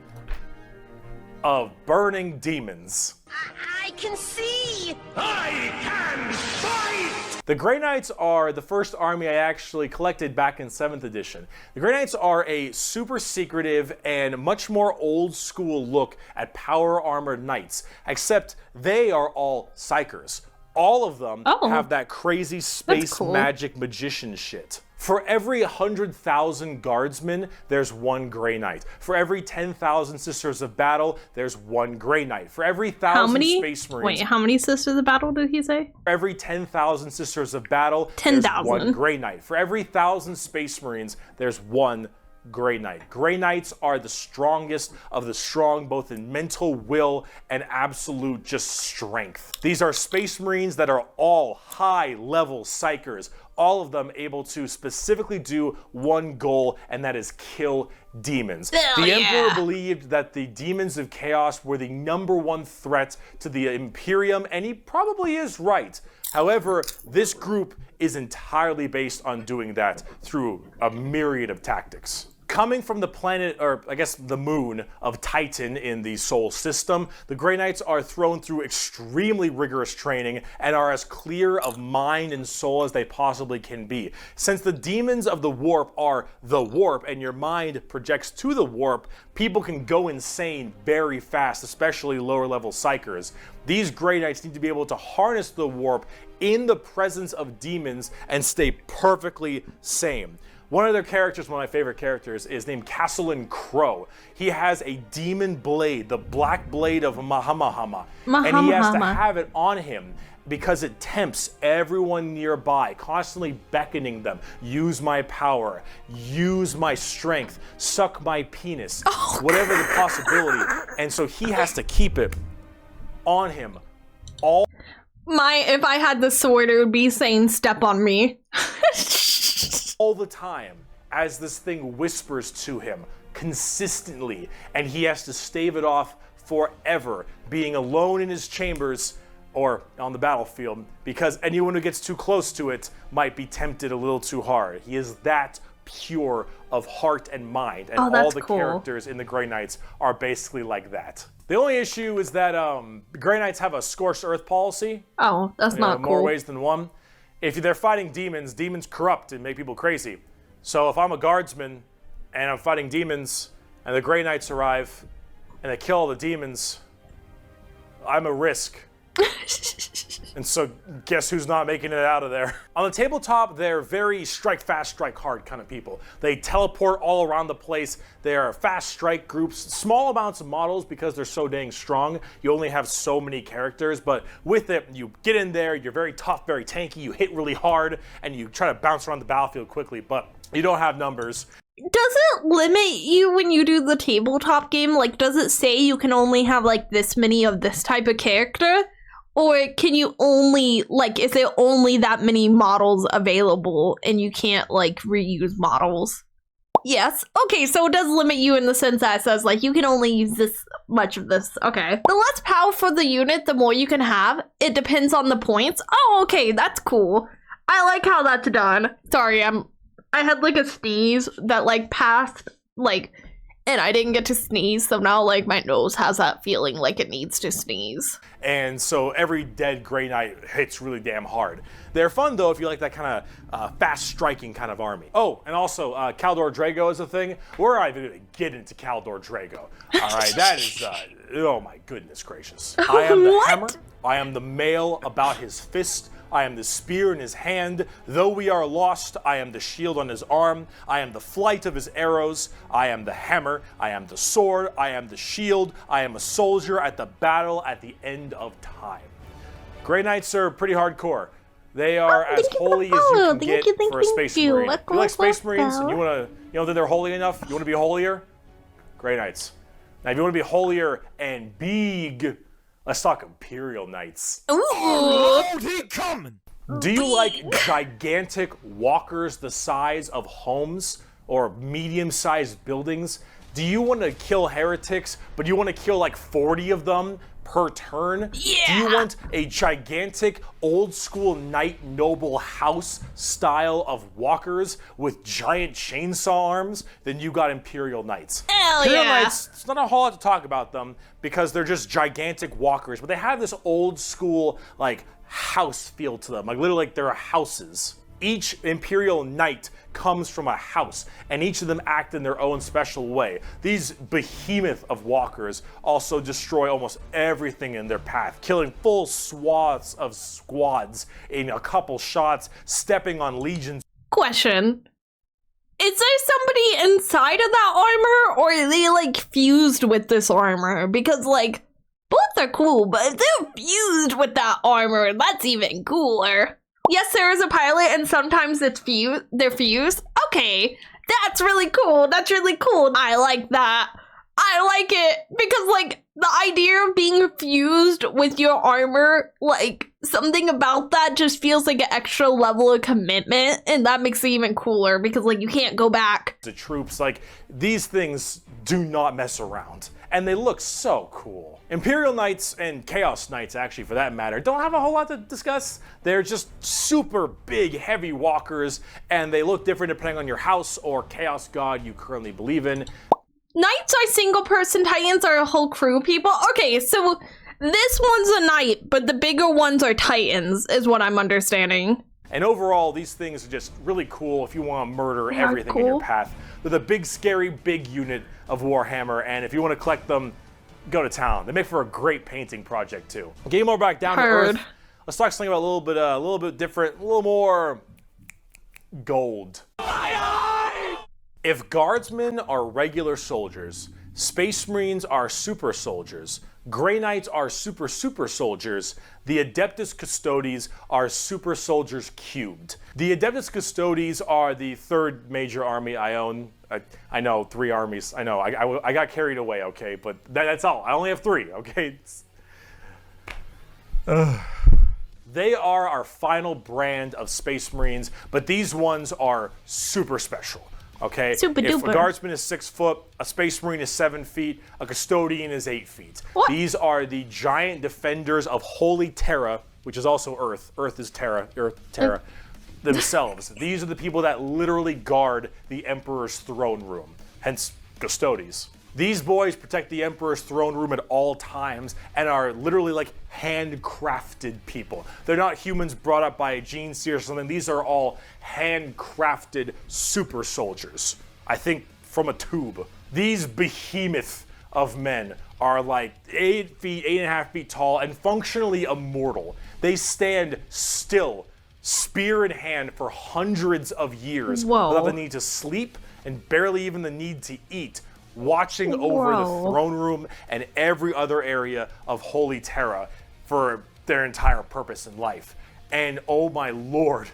of burning demons, I can see! I can fight! the Grey Knights are the first army I actually collected back in 7th edition. The Grey Knights are a super secretive and much more old school look at power armored knights, except they are all psychers. All of them have that crazy space cool. magic magician shit. For every 100,000 guardsmen, there's 1 Grey Knight. For every 10,000 Sisters of Battle, there's 1 Grey Knight. For every 1,000 Space Marines... Wait, how many Sisters of Battle did he say? For every 10,000 Sisters of Battle, there's 10,000. 1 Grey Knight. For every 1,000 Space Marines, there's 1 Grey Knight. Grey Knights are the strongest of the strong, both in mental will and absolute just strength. These are Space Marines that are all high-level psychers, all of them able to specifically do one goal, and that is kill demons. The Emperor believed that the demons of chaos were the #1 threat to the Imperium, and he probably is right. However, this group is entirely based on doing that through a myriad of tactics. Coming from the planet, or I guess the moon, of Titan in the Sol system, the Grey Knights are thrown through extremely rigorous training and are as clear of mind and soul as they possibly can be. Since the demons of the warp are the warp and your mind projects to the warp, people can go insane very fast, especially lower level psychers. These Grey Knights need to be able to harness the warp in the presence of demons and stay perfectly sane. One of their characters, one of my favorite characters, is named Castellan Crow. He has a demon blade, the black blade of Mahamahama. And he has to have it on him because it tempts everyone nearby, constantly beckoning them. Use my power, use my strength, suck my penis, whatever the possibility. And so he has to keep it on him all. If I had the sword, it would be saying step on me. All the time, as this thing whispers to him consistently, and he has to stave it off forever, being alone in his chambers or on the battlefield, because anyone who gets too close to it might be tempted a little too hard. He is that pure of heart and mind, and all the characters in the Grey Knights are basically like that. The only issue is that Grey Knights have a scorched earth policy. Oh, that's not cool. More ways than one. If they're fighting demons, demons corrupt and make people crazy. So if I'm a guardsman and I'm fighting demons and the Grey Knights arrive and they kill all the demons, I'm a risk. And so, guess who's not making it out of there? On the tabletop, they're very strike fast, strike hard kind of people. They teleport all around the place. They are fast strike groups, small amounts of models because they're so dang strong. You only have so many characters, but with it, you get in there, you're very tough, very tanky, you hit really hard, and you try to bounce around the battlefield quickly, but you don't have numbers. Does it limit you when you do the tabletop game? Like, does it say you can only have, like, this many of this type of character? Or can you only, like, is it only that many models available and you can't, like, reuse models? Yes. Okay, so it does limit you in the sense that it says, like, you can only use this much of this. Okay. The less powerful the unit, the more you can have. It depends on the points. Oh, okay, that's cool. I like how that's done. Sorry, I had, like, a sneeze that, like, passed, like, and I didn't get to sneeze, so now, like, my nose has that feeling like it needs to sneeze. And so every dead Grey Knight hits really damn hard. They're fun, though, if you like that kind of fast-striking kind of army. Oh, and also, Caldor Drago is a thing. We're not even going to get into Caldor Drago. All right, that is, oh my goodness gracious. I am the hammer. I am the mail about his fist. I am the spear in his hand. Though we are lost, I am the shield on his arm. I am the flight of his arrows. I am the hammer. I am the sword. I am the shield. I am a soldier at the battle at the end of time. Grey Knights are pretty hardcore. They are as holy as you can get for a Space Marine. If you like Space Marines and you want to, you know that they're holy enough, you want to be holier? Grey Knights. Now, if you want to be holier and big, let's talk Imperial Knights. Ooh. Do you like gigantic walkers the size of homes or medium-sized buildings? Do you want to kill heretics, but you want to kill like 40 of them per turn? Yeah. Do you want a gigantic old-school knight noble house style of walkers with giant chainsaw arms? Then you got Imperial Knights. Hell Imperial yeah. Knights, it's not a whole lot to talk about them because they're just gigantic walkers, but they have this old-school like house feel to them, like literally like they're houses. Each Imperial Knight comes from a house, and each of them act in their own special way. These behemoth of walkers also destroy almost everything in their path, killing full swaths of squads in a couple shots, stepping on legions. Question. Is there somebody inside of that armor, or are they, like, fused with this armor? Because, like, both are cool, but if they're fused with that armor, that's even cooler. Yes, there is a pilot, and sometimes they're fused. Okay, that's really cool. That's really cool. I like that. I like it because, like, the idea of being fused with your armor, like, something about that just feels like an extra level of commitment, and that makes it even cooler because, like, you can't go back. The troops, like, these things do not mess around, and they look so cool. Imperial Knights and Chaos Knights, actually, for that matter, don't have a whole lot to discuss. They're just super big, heavy walkers, and they look different depending on your house or Chaos God you currently believe in. Knights are single person, Titans are a whole crew people. Okay, so this one's a knight, but the bigger ones are Titans, is what I'm understanding. And overall, these things are just really cool if you want to murder They are everything in your cool. path. They're the big, scary, big unit of Warhammer, and if you want to collect them, go to town. They make for a great painting project, too. Getting more back down to Heard. Earth, let's talk something about a little bit different, a little more gold. If guardsmen are regular soldiers, Space Marines are super soldiers, Grey Knights are super soldiers, the Adeptus Custodes are super soldiers cubed. The Adeptus Custodes are the third major army I own. I know, 3 armies. I know, I got carried away, okay? But that's all. I only have 3, okay? They are our final brand of Space Marines, but these ones are super special. Okay, Super if duper. a guardsman is 6 foot, a Space Marine is 7 feet, a custodian is 8 feet. What? These are the giant defenders of Holy Terra, which is also Earth. Earth is Terra, Terra. Themselves. These are the people that literally guard the Emperor's throne room, hence Custodes. These boys protect the Emperor's throne room at all times and are literally like handcrafted people. They're not humans brought up by a gene seer or something. These are all handcrafted super soldiers. I think from a tube. These behemoth of men are like 8 feet, 8.5 feet tall, and functionally immortal. They stand still, spear in hand, for hundreds of years without the need to sleep and barely even the need to eat, watching over the throne room and every other area of Holy Terra for their entire purpose in life. And oh my lord,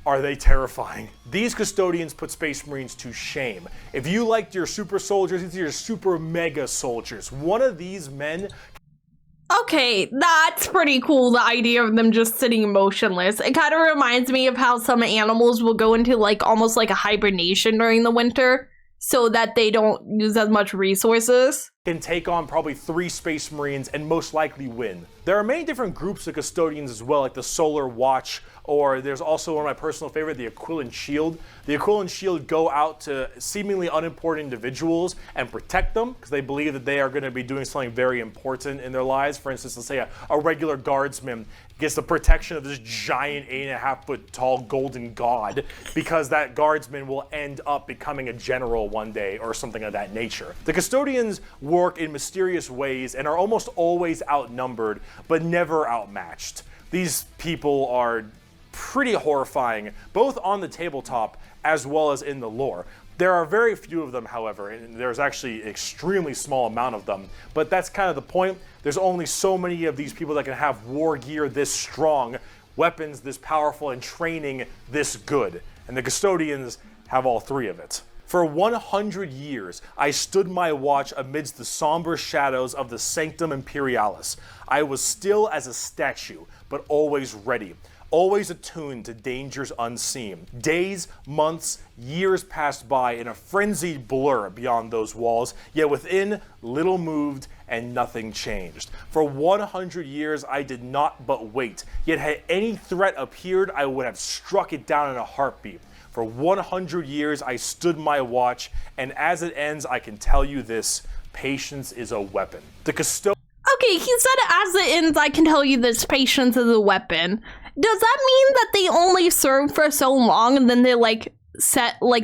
are they terrifying. These custodians put Space Marines to shame. If you liked your super soldiers, these are your super mega soldiers. One of these men... Okay, that's pretty cool, the idea of them just sitting motionless. It kind of reminds me of how some animals will go into like almost like a hibernation during the winter so that they don't use as much resources. Can take on probably 3 Space Marines and most likely win. There are many different groups of custodians as well, like the Solar Watch, or there's also one of my personal favorite, the Aquilon Shield. The Aquilon Shield go out to seemingly unimportant individuals and protect them because they believe that they are going to be doing something very important in their lives. For instance, let's say a regular guardsman gets the protection of this giant 8.5 foot tall golden god because that guardsman will end up becoming a general one day or something of that nature. The custodians work in mysterious ways and are almost always outnumbered but never outmatched. These people are pretty horrifying, both on the tabletop as well as in the lore. There are very few of them, however, and there's actually an extremely small amount of them, but that's kind of the point. There's only so many of these people that can have war gear this strong, weapons this powerful, and training this good, and the custodians have all 3 of it. For 100 years, I stood my watch amidst the somber shadows of the Sanctum Imperialis. I was still as a statue, but always ready, always attuned to dangers unseen. Days, months, years passed by in a frenzied blur beyond those walls, yet within, little moved and nothing changed. For 100 years, I did not but wait, yet had any threat appeared, I would have struck it down in a heartbeat. For 100 years, I stood my watch, and as it ends, I can tell you this: patience is a weapon. The custodian. Okay, he said as it ends, I can tell you this: patience is a weapon. Does that mean that they only serve for so long and then they like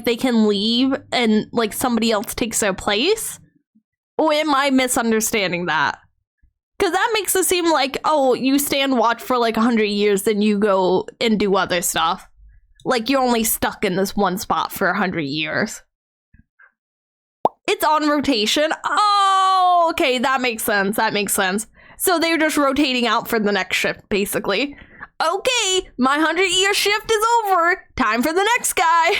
they can leave and like somebody else takes their place? Or am I misunderstanding that? Because that makes it seem like, oh, you stand watch for like 100 years, then you go and do other stuff. Like, you're only stuck in this one spot for 100 years. It's on rotation. Oh, okay, that makes sense. That makes sense. So they're just rotating out for the next shift, basically. Okay, my 100-year shift is over. Time for the next guy.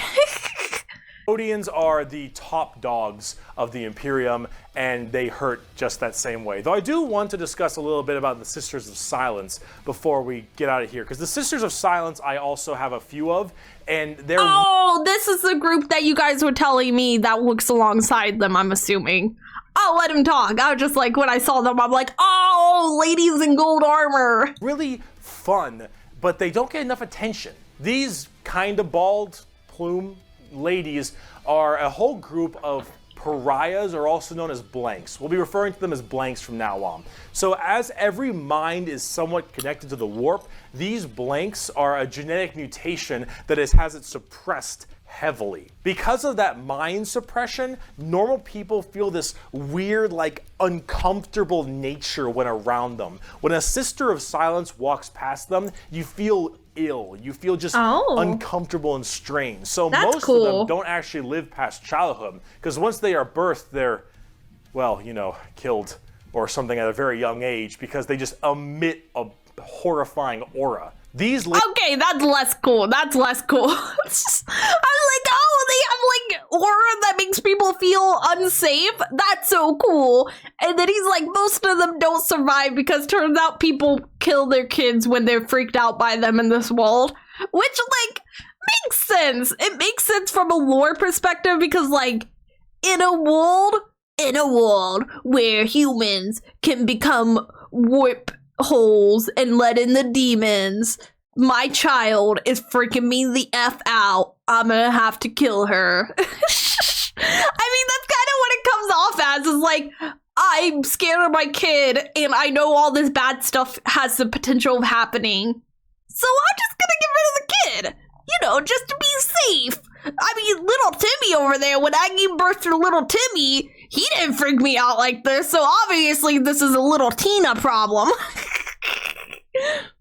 Custodians are the top dogs of the Imperium, and they hurt just that same way. Though I do want to discuss a little bit about the Sisters of Silence before we get out of here, because the Sisters of Silence I also have a few of, and they're... Oh, this is the group that you guys were telling me that works alongside them, I'm assuming. I'll let him talk. I was just like, when I saw them, I'm like, oh, ladies in gold armor. Really fun, but they don't get enough attention. These kind of bald plume ladies are a whole group of pariahs, or also known as blanks. We'll be referring to them as blanks from now on. So as every mind is somewhat connected to the warp, these blanks are a genetic mutation that has it suppressed heavily. Because of that mind suppression, normal people feel this weird, like, uncomfortable nature when around them. When a Sister of Silence walks past them, you feel ill. You feel just uncomfortable and strange. So most of them don't actually live past childhood, because once they are birthed, they're, well, you know, killed or something at a very young age, because they just emit a horrifying aura. Okay, that's less cool. That's less cool. I'm like, oh, they have like aura that makes people feel unsafe. That's so cool. And then he's like, most of them don't survive because turns out people kill their kids when they're freaked out by them in this world. Which, like, makes sense. It makes sense from a lore perspective because, like, in a world where humans can become warp holes and let in the demons, my child is freaking me the F out. I'm gonna have to kill her. I mean, that's kind of what it comes off as, is like, I'm scared of my kid and I know all this bad stuff has the potential of happening, so I'm just gonna get rid of the kid, you know, just to be safe. I mean, little Timmy over there, when I gave birth to little Timmy, he didn't freak me out like this, so obviously this is a little Tina problem.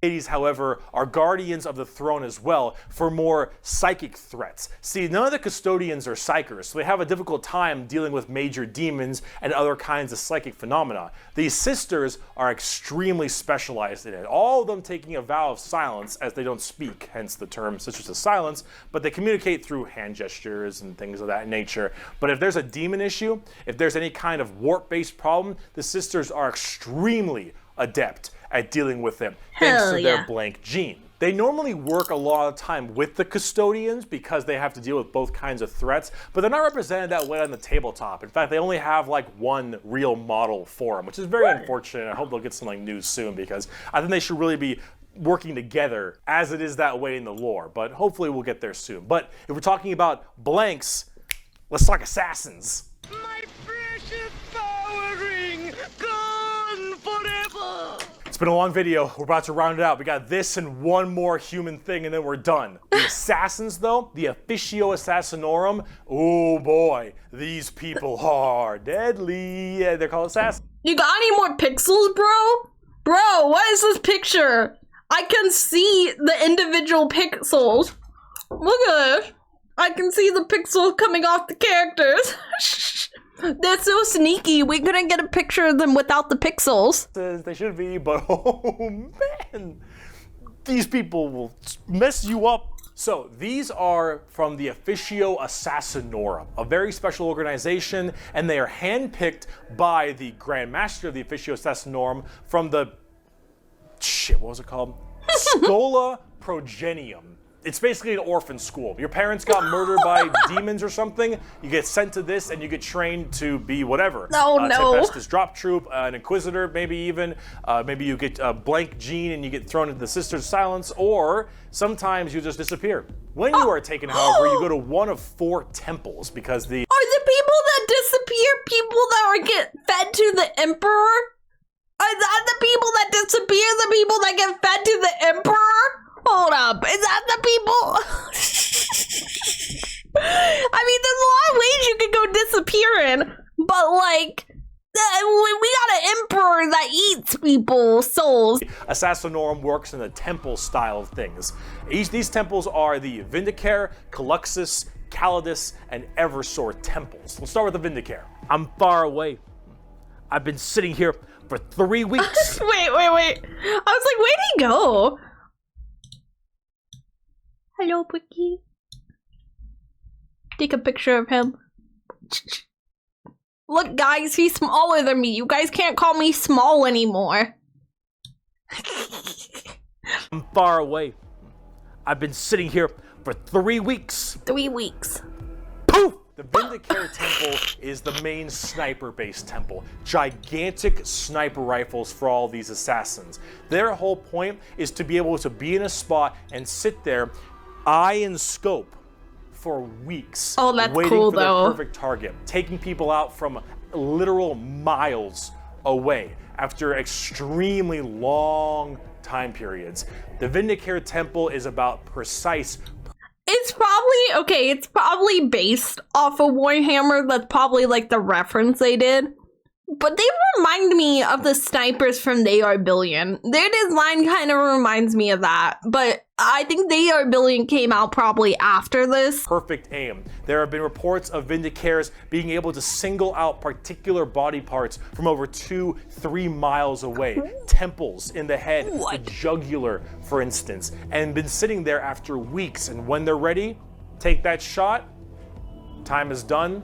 Ladies, however, are guardians of the throne as well for more psychic threats. See, none of the custodians are psychers, so they have a difficult time dealing with major demons and other kinds of psychic phenomena. These sisters are extremely specialized in it, all of them taking a vow of silence as they don't speak, hence the term Sisters of Silence, but they communicate through hand gestures and things of that nature. But if there's a demon issue, if there's any kind of warp-based problem, the sisters are extremely adept at dealing with them, thanks to their blank gene. They normally work a lot of time with the custodians because they have to deal with both kinds of threats, but they're not represented that way on the tabletop. In fact, they only have like one real model for them, which is very unfortunate. I hope they'll get some like news soon, because I think they should really be working together as it is that way in the lore, but hopefully we'll get there soon. But if we're talking about blanks, let's talk assassins. My precious power ring, gone forever. It's been a long video. We're about to round it out. We got this and one more human thing, and then we're done. The assassins, though, the Officio Assassinorum, oh boy, these people are deadly. Yeah, they're called assassins. You got any more pixels, bro? Bro, what is this picture? I can see the individual pixels. Look at this. I can see the pixels coming off the characters. They're so sneaky. We couldn't get a picture of them without the pixels. They should be, but oh man, these people will mess you up. So these are from the Officio Assassinorum, a very special organization, and they are handpicked by the Grand Master of the Officio Assassinorum from the, what was it called? Schola Progenium. It's basically an orphan school. Your parents got murdered by demons or something, you get sent to this and you get trained to be whatever. Oh no. Tempestus Drop Troop, an Inquisitor maybe even. Maybe you get a blank gene and you get thrown into the Sisters of Silence, or sometimes you just disappear. When you are taken, however, you go to one of 4 temples, because the... Are the people that disappear people that are get fed to the Emperor? Are that the people that disappear the people that get fed to the Emperor? Hold up, is that the people? I mean, there's a lot of ways you could go disappearing, but like, we got an emperor that eats people's souls. Assassinorum works in the temple style of things. These temples are the Vindicare, Caluxus, Calidus, and Eversor temples. Let's start with the Vindicare. I'm far away. I've been sitting here for 3 weeks. Wait. I was like, where'd he go? Hello, Pookie. Take a picture of him. Look, guys, he's smaller than me. You guys can't call me small anymore. I'm far away. I've been sitting here for 3 weeks. 3 weeks. Poof! The Vindicare Temple is the main sniper-based temple. Gigantic sniper rifles for all these assassins. Their whole point is to be able to be in a spot and sit there, eye and scope, for weeks. Oh, that's waiting cool, for their though. perfect target, taking people out from literal miles away after extremely long time periods. The Vindicare Temple is about precise. It's probably based off of Warhammer. That's probably like the reference they did. But they remind me of the snipers from They Are Billion. Their design kind of reminds me of that. But I think They Are Billion came out probably after this. Perfect aim. There have been reports of Vindicares being able to single out particular body parts from over 2-3 miles away. Temples in the head, the jugular, for instance, and been sitting there after weeks. And when they're ready, take that shot. Time is done.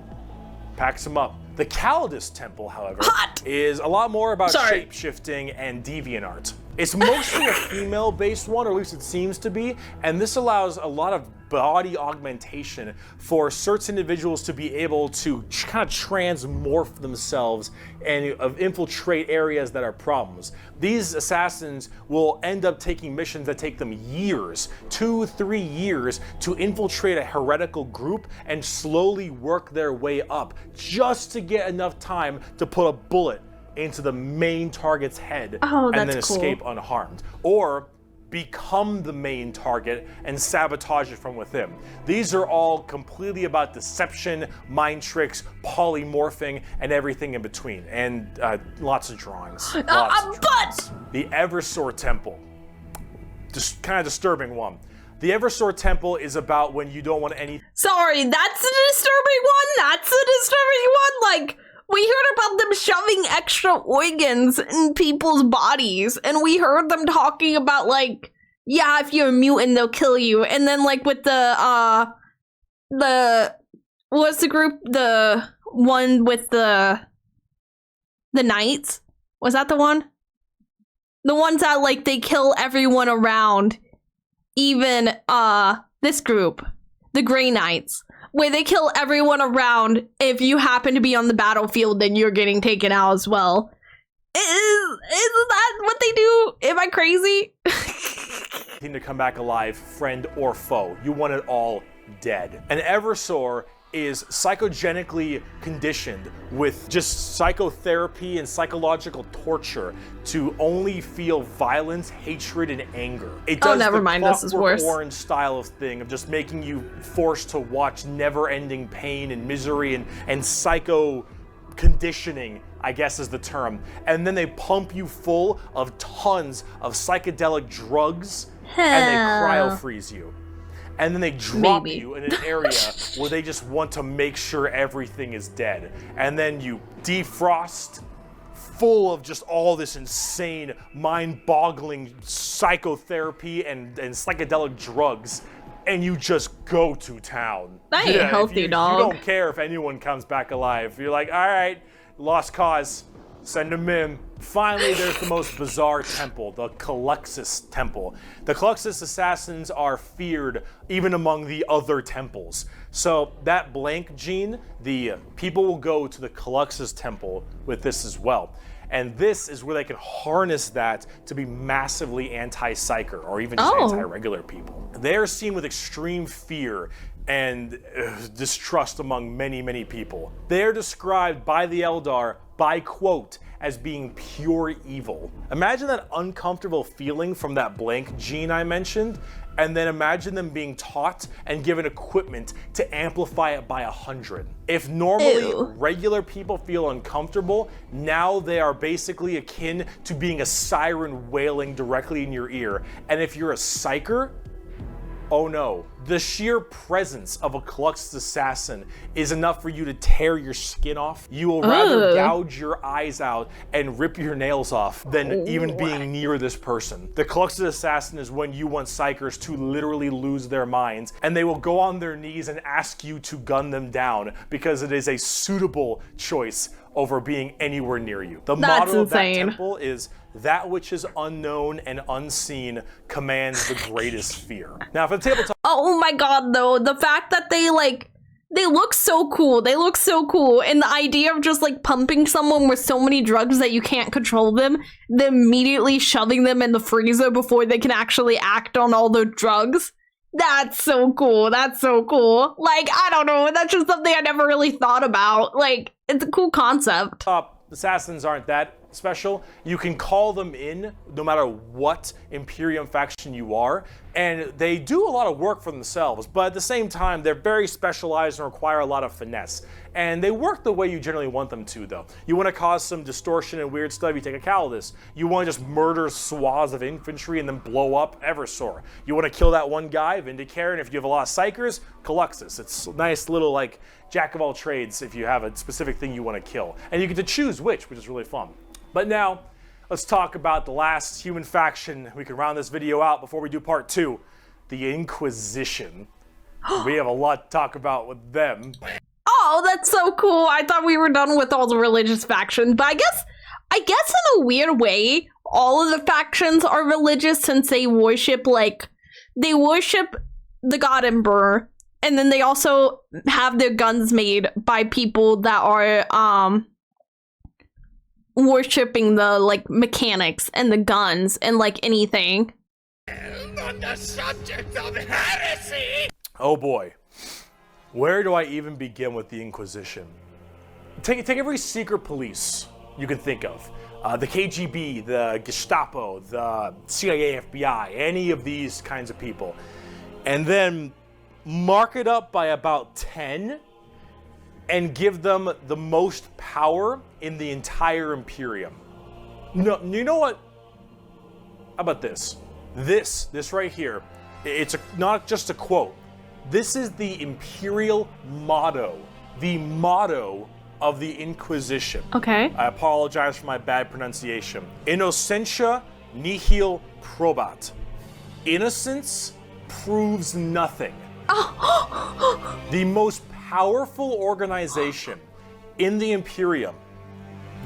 Packs them up. The Calidus Temple, however, is a lot more about shape-shifting and deviant art. It's mostly a female-based one, or at least it seems to be, and this allows a lot of body augmentation for certain individuals to be able to kind of transmorph themselves and infiltrate areas that are problems. These assassins will end up taking missions that take them years, 2-3 years, to infiltrate a heretical group and slowly work their way up, just to get enough time to put a bullet into the main target's head and then escape unharmed. Or become the main target and sabotage it from within. These are all completely about deception, mind tricks, polymorphing, and everything in between. And lots of drawings. But The Eversor Temple. Just kind of disturbing one. The Eversor Temple is about when you don't want any. sorry, that's a disturbing one. That's a disturbing one. Like, we heard about them shoving extra organs in people's bodies, and we heard them talking about, like, yeah, if you're a mutant, they'll kill you. And then, like, with what's the group? The one with the knights? Was that the one? The ones that, like, they kill everyone around, even, this group, the Grey Knights, where they kill everyone around. If you happen to be on the battlefield, then you're getting taken out as well. Isn't that what they do? Am I crazy? To come back alive, friend or foe. You want it all dead. An Eversor is psychogenically conditioned with just psychotherapy and psychological torture to only feel violence, hatred, and anger. It does never the mind, this is Clockwork worse. Orange style of thing of just making you forced to watch never-ending pain and misery and psycho conditioning, I guess is the term. And then they pump you full of tons of psychedelic drugs and they cryo freeze you. And then they drop Maybe. you in an area where they just want to make sure everything is dead. And then you defrost, full of just all this insane, mind-boggling psychotherapy and psychedelic drugs. And you just go to town. That ain't healthy, you dog. don't care if anyone comes back alive. You're like, all right, lost cause. Send them in. Finally, there's the most bizarre temple, the Caluxus Temple. The Caluxus assassins are feared even among the other temples. So that blank gene, the people will go to the Caluxus Temple with this as well. And this is where they can harness that to be massively anti-psyker or even just anti-regular people. They are seen with extreme fear and distrust among many, many people. They are described by the Eldar by quote as being pure evil. Imagine that uncomfortable feeling from that blank gene I mentioned, and then imagine them being taught and given equipment to amplify it by 100. If normally regular people feel uncomfortable, now they are basically akin to being a siren wailing directly in your ear. And if you're a psyker, oh no, the sheer presence of a Caluxus assassin is enough for you to tear your skin off. You will rather gouge your eyes out and rip your nails off than even being near this person. The Caluxus assassin is when you want psychers to literally lose their minds, and they will go on their knees and ask you to gun them down because it is a suitable choice over being anywhere near you. The motto of that temple is, that which is unknown and unseen commands the greatest fear. Now for the tabletop. Oh my god, though, the fact that they look so cool. They look so cool. And the idea of just like pumping someone with so many drugs that you can't control them, then immediately shoving them in the freezer before they can actually act on all the drugs. That's so cool. That's so cool. Like, I don't know. That's just something I never really thought about. Like, it's a cool concept. Assassins aren't that special. You can call them in no matter what Imperium faction you are, and they do a lot of work for themselves, but at the same time, they're very specialized and require a lot of finesse. And they work the way you generally want them to, though. You want to cause some distortion and weird stuff, you take a Calidus. You want to just murder swaths of infantry and then blow up Eversor. You want to kill that one guy, Vindicare, and if you have a lot of psychers, Caluxus. It's a nice little, like, jack of all trades if you have a specific thing you want to kill. And you get to choose which is really fun. But now, let's talk about the last human faction. We can round this video out before we do part 2. The Inquisition. We have a lot to talk about with them. Oh, that's so cool. I thought we were done with all the religious factions, but I guess in a weird way, all of the factions are religious since they worship the God Emperor, and then they also have their guns made by people that are worshipping the like mechanics and the guns and like anything. On the subject of heresy! Oh boy. Where do I even begin with the Inquisition? Take every secret police you can think of. the KGB, the Gestapo, the CIA, FBI, any of these kinds of people, and then mark it up by about 10 and give them the most power in the entire Imperium. No, you know what? How about this? This right here, it's not just a quote. This is the Imperial motto, the motto of the Inquisition. Okay. I apologize for my bad pronunciation. Innocentia nihil probat. Innocence proves nothing. The most powerful organization in the Imperium,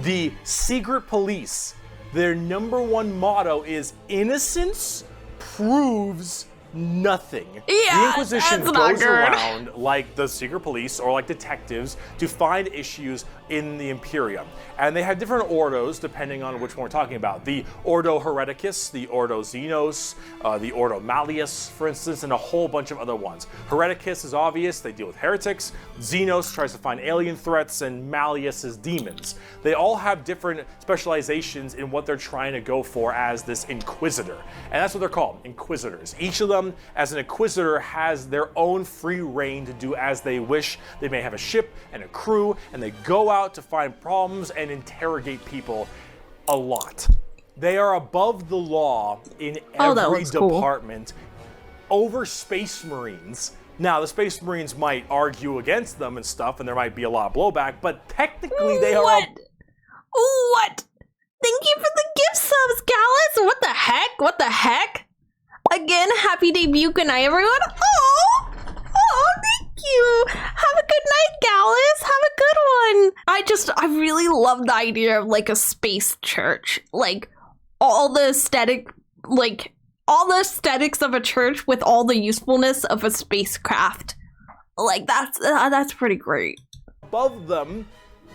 the secret police, their number one motto is innocence proves nothing. Yeah, the Inquisition that's not goes good. around like the secret police or like detectives to find issues in the Imperium. And they have different ordos depending on which one we're talking about. The Ordo Hereticus, the Ordo Xenos, the Ordo Malleus, for instance, and a whole bunch of other ones. Hereticus is obvious, they deal with heretics. Xenos tries to find alien threats, and Malleus is demons. They all have different specializations in what they're trying to go for as this Inquisitor. And that's what they're called, Inquisitors. Each of them, as an Inquisitor, has their own free reign to do as they wish. They may have a ship and a crew, and they go out to find problems and interrogate people a lot. They are above the law in every department over Space Marines. Now, the Space Marines might argue against them and stuff, and there might be a lot of blowback, but technically they are... What? Thank you for the gift subs, Gallus! What the heck? What the heck? Again, happy debut. Good night, everyone. Oh, thank you. Have a good night, Gallus. Have a good one. I really love the idea of like a space church. Like all the aesthetics of a church with all the usefulness of a spacecraft. Like that's pretty great. Above them,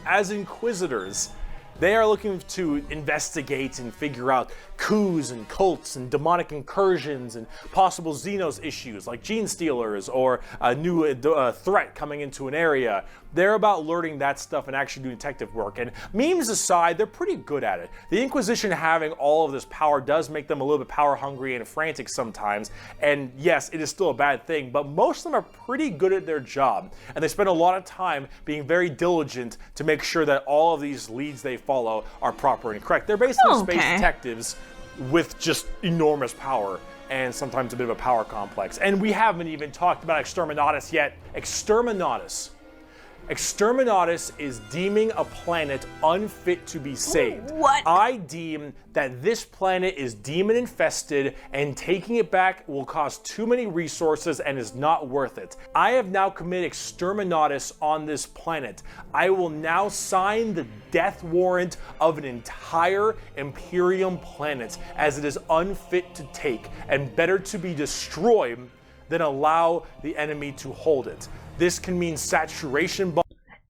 as Inquisitors, they are looking to investigate and figure out coups and cults and demonic incursions and possible Xenos issues like gene stealers or a new threat coming into an area. They're about learning that stuff and actually doing detective work. And memes aside, they're pretty good at it. The Inquisition having all of this power does make them a little bit power hungry and frantic sometimes. And yes, it is still a bad thing, but most of them are pretty good at their job. And they spend a lot of time being very diligent to make sure that all of these leads they follow are proper and correct. They're basically space detectives with just enormous power and sometimes a bit of a power complex. And we haven't even talked about Exterminatus yet. Exterminatus is deeming a planet unfit to be saved. What? I deem that this planet is demon infested and taking it back will cost too many resources and is not worth it. I have now committed Exterminatus on this planet. I will now sign the death warrant of an entire Imperium planet as it is unfit to take and better to be destroyed than allow the enemy to hold it. This can mean saturation bomb.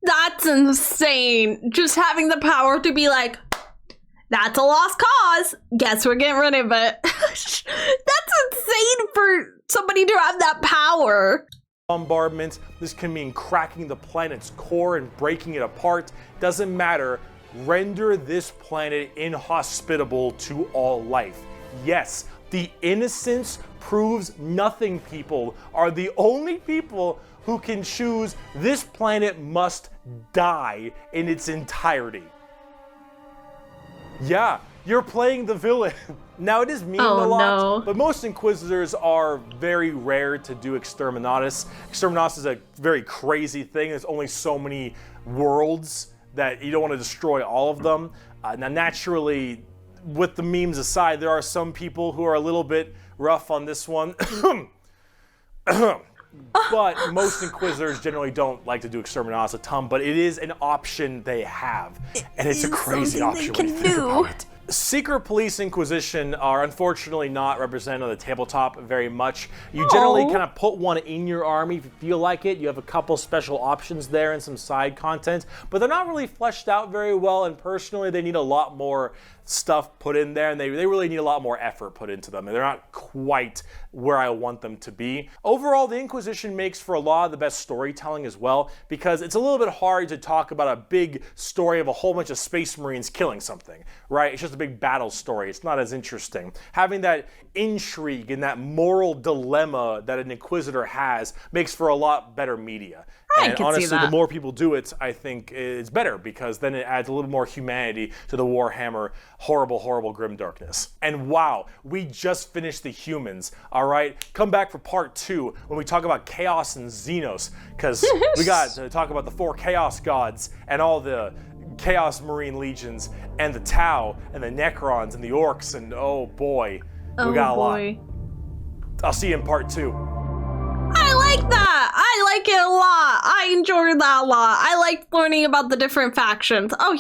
That's insane. Just having the power to be like, that's a lost cause. Guess we're getting rid of it. That's insane for somebody to have that power. Bombardment. This can mean cracking the planet's core and breaking it apart. Doesn't matter. Render this planet inhospitable to all life. Yes, the innocence proves nothing people are the only people who can choose this planet must die in its entirety. Yeah, you're playing the villain. Now it is memed a lot, but most Inquisitors are very rare to do Exterminatus. Exterminatus is a very crazy thing. There's only so many worlds that you don't want to destroy all of them. Now naturally, with the memes aside, there are some people who are a little bit rough on this one. But most Inquisitors generally don't like to do Exterminatus a ton, but it is an option they have. And it's a crazy option when you think about it. Secret Police Inquisition are unfortunately not represented on the tabletop very much. You generally kind of put one in your army if you feel like it. You have a couple special options there and some side content, but they're not really fleshed out very well, and personally they need a lot more stuff put in there, and they really need a lot more effort put into them, and they're not quite where I want them to be. Overall, the Inquisition makes for a lot of the best storytelling as well, because it's a little bit hard to talk about a big story of a whole bunch of Space Marines killing something, right? It's just a big battle story. It's not as interesting. Having that intrigue and that moral dilemma that an Inquisitor has makes for a lot better media. I And can see honestly, that. the more people do it, I think it's better, because then it adds a little more humanity to the Warhammer horrible, horrible grimdarkness. And wow, we just finished the humans, all right? Come back for part 2 when we talk about Chaos and Xenos, because we got to talk about the 4 Chaos Gods and all the Chaos Marine Legions and the Tau and the Necrons and the Orcs, and oh boy, we got a lot. I'll see you in part 2. I like that. I like it a lot. I enjoyed that a lot. I liked learning about the different factions. Oh,